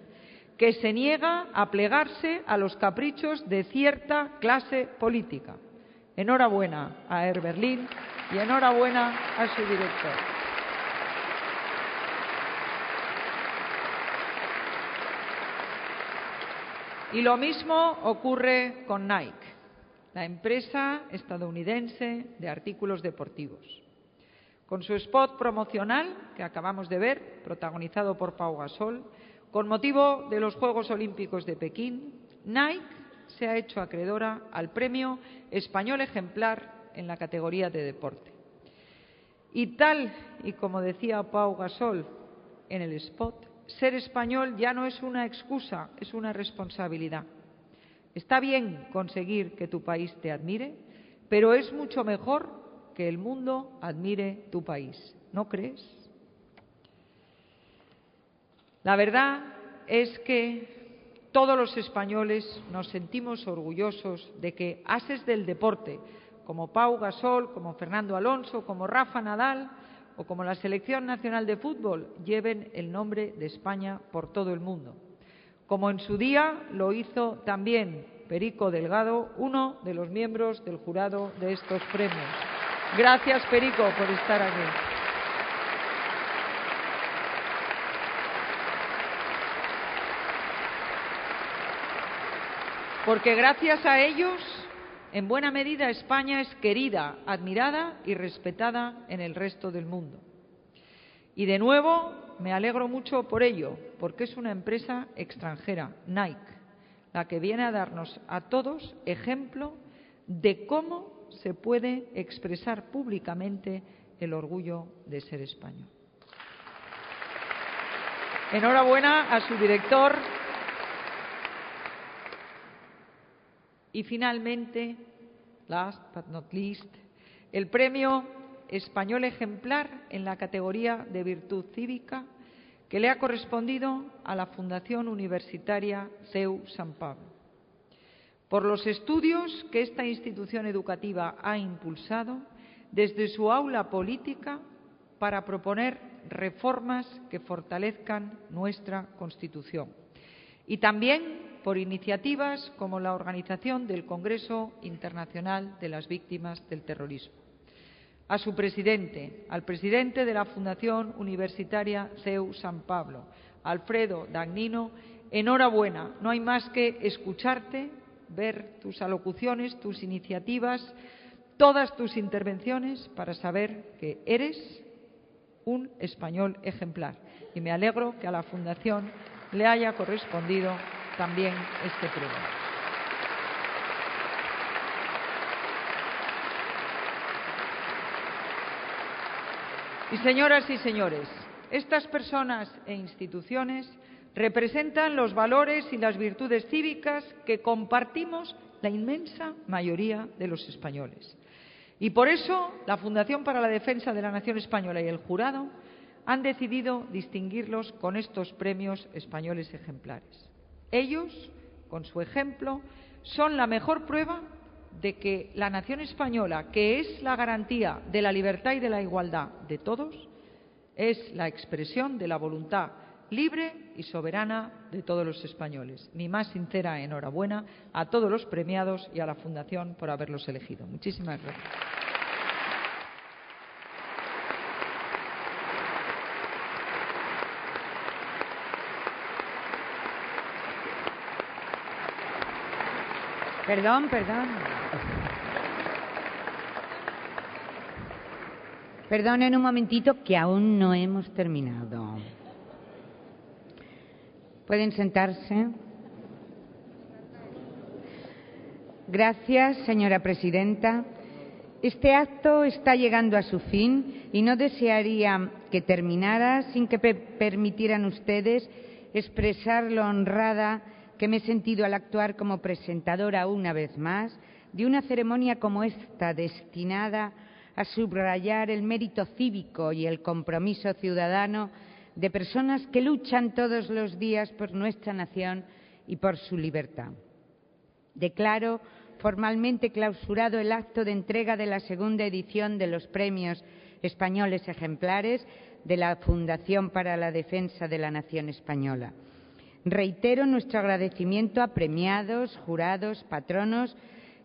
que se niega a plegarse a los caprichos de cierta clase política. Enhorabuena a Air Berlin y enhorabuena a su director. Y lo mismo ocurre con Nike, la empresa estadounidense de artículos deportivos. Con su spot promocional, que acabamos de ver, protagonizado por Pau Gasol, con motivo de los Juegos Olímpicos de Pekín, Nike se ha hecho acreedora al Premio Español Ejemplar en la categoría de deporte. Y tal y como decía Pau Gasol en el spot, ser español ya no es una excusa, es una responsabilidad. Está bien conseguir que tu país te admire, pero es mucho mejor que el mundo admire tu país. ¿No crees? La verdad es que todos los españoles nos sentimos orgullosos de que ases del deporte, como Pau Gasol, como Fernando Alonso, como Rafa Nadal o como la Selección Nacional de Fútbol, lleven el nombre de España por todo el mundo. Como en su día lo hizo también Perico Delgado, uno de los miembros del jurado de estos premios. Gracias, Perico, por estar aquí. Porque gracias a ellos, en buena medida, España es querida, admirada y respetada en el resto del mundo. Y de nuevo, me alegro mucho por ello, porque es una empresa extranjera, Nike, la que viene a darnos a todos ejemplo de cómo se puede expresar públicamente el orgullo de ser español. Enhorabuena a su director Y finalmente, last but not least, el Premio Español Ejemplar en la categoría de Virtud Cívica, que le ha correspondido a la Fundación Universitaria CEU San Pablo, por los estudios que esta institución educativa ha impulsado desde su aula política para proponer reformas que fortalezcan nuestra Constitución, y también por iniciativas como la organización del Congreso Internacional de las Víctimas del Terrorismo. A su presidente, al presidente de la Fundación Universitaria CEU San Pablo, Alfredo Dagnino, enhorabuena. No hay más que escucharte, ver tus alocuciones, tus iniciativas, todas tus intervenciones para saber que eres un español ejemplar. Y me alegro que a la Fundación le haya correspondido también este premio. Y señoras y señores, estas personas e instituciones representan los valores y las virtudes cívicas que compartimos la inmensa mayoría de los españoles. Y por eso la Fundación para la Defensa de la Nación Española y el jurado han decidido distinguirlos con estos premios españoles ejemplares. Ellos, con su ejemplo, son la mejor prueba de que la nación española, que es la garantía de la libertad y de la igualdad de todos, es la expresión de la voluntad libre y soberana de todos los españoles. Mi más sincera enhorabuena a todos los premiados y a la Fundación por haberlos elegido. Muchísimas gracias. Perdón. Perdonen un momentito que aún no hemos terminado. ¿Pueden sentarse? Gracias, señora presidenta. Este acto está llegando a su fin y no desearía que terminara sin que permitieran ustedes expresar lo honrada que me he sentido al actuar como presentadora una vez más de una ceremonia como esta, destinada a subrayar el mérito cívico y el compromiso ciudadano de personas que luchan todos los días por nuestra nación y por su libertad. Declaro formalmente clausurado el acto de entrega de la segunda edición de los Premios Españoles Ejemplares de la Fundación para la Defensa de la Nación Española. Reitero nuestro agradecimiento a premiados, jurados, patronos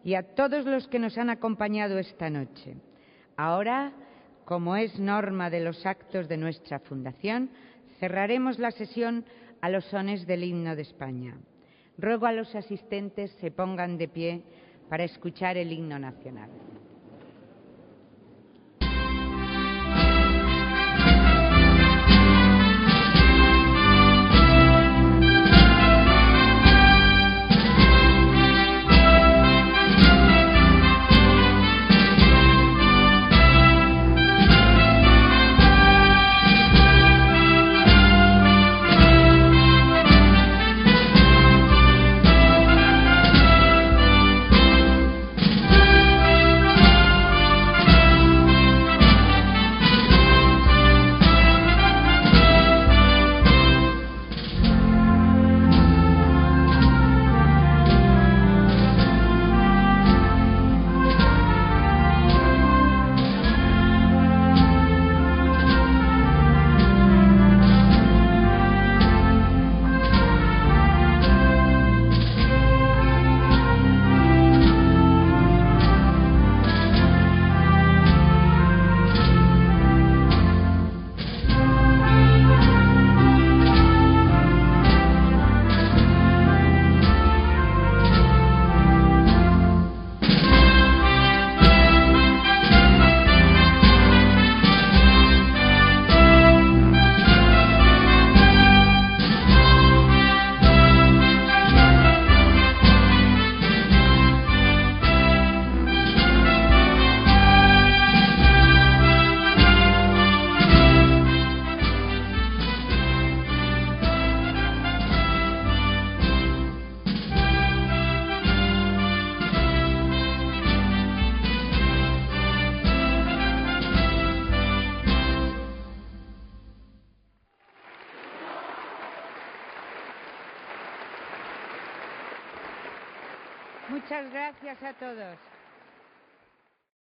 y a todos los que nos han acompañado esta noche. Ahora, como es norma de los actos de nuestra Fundación, cerraremos la sesión a los sones del himno de España. Ruego a los asistentes se pongan de pie para escuchar el himno nacional. Muchas gracias a todos.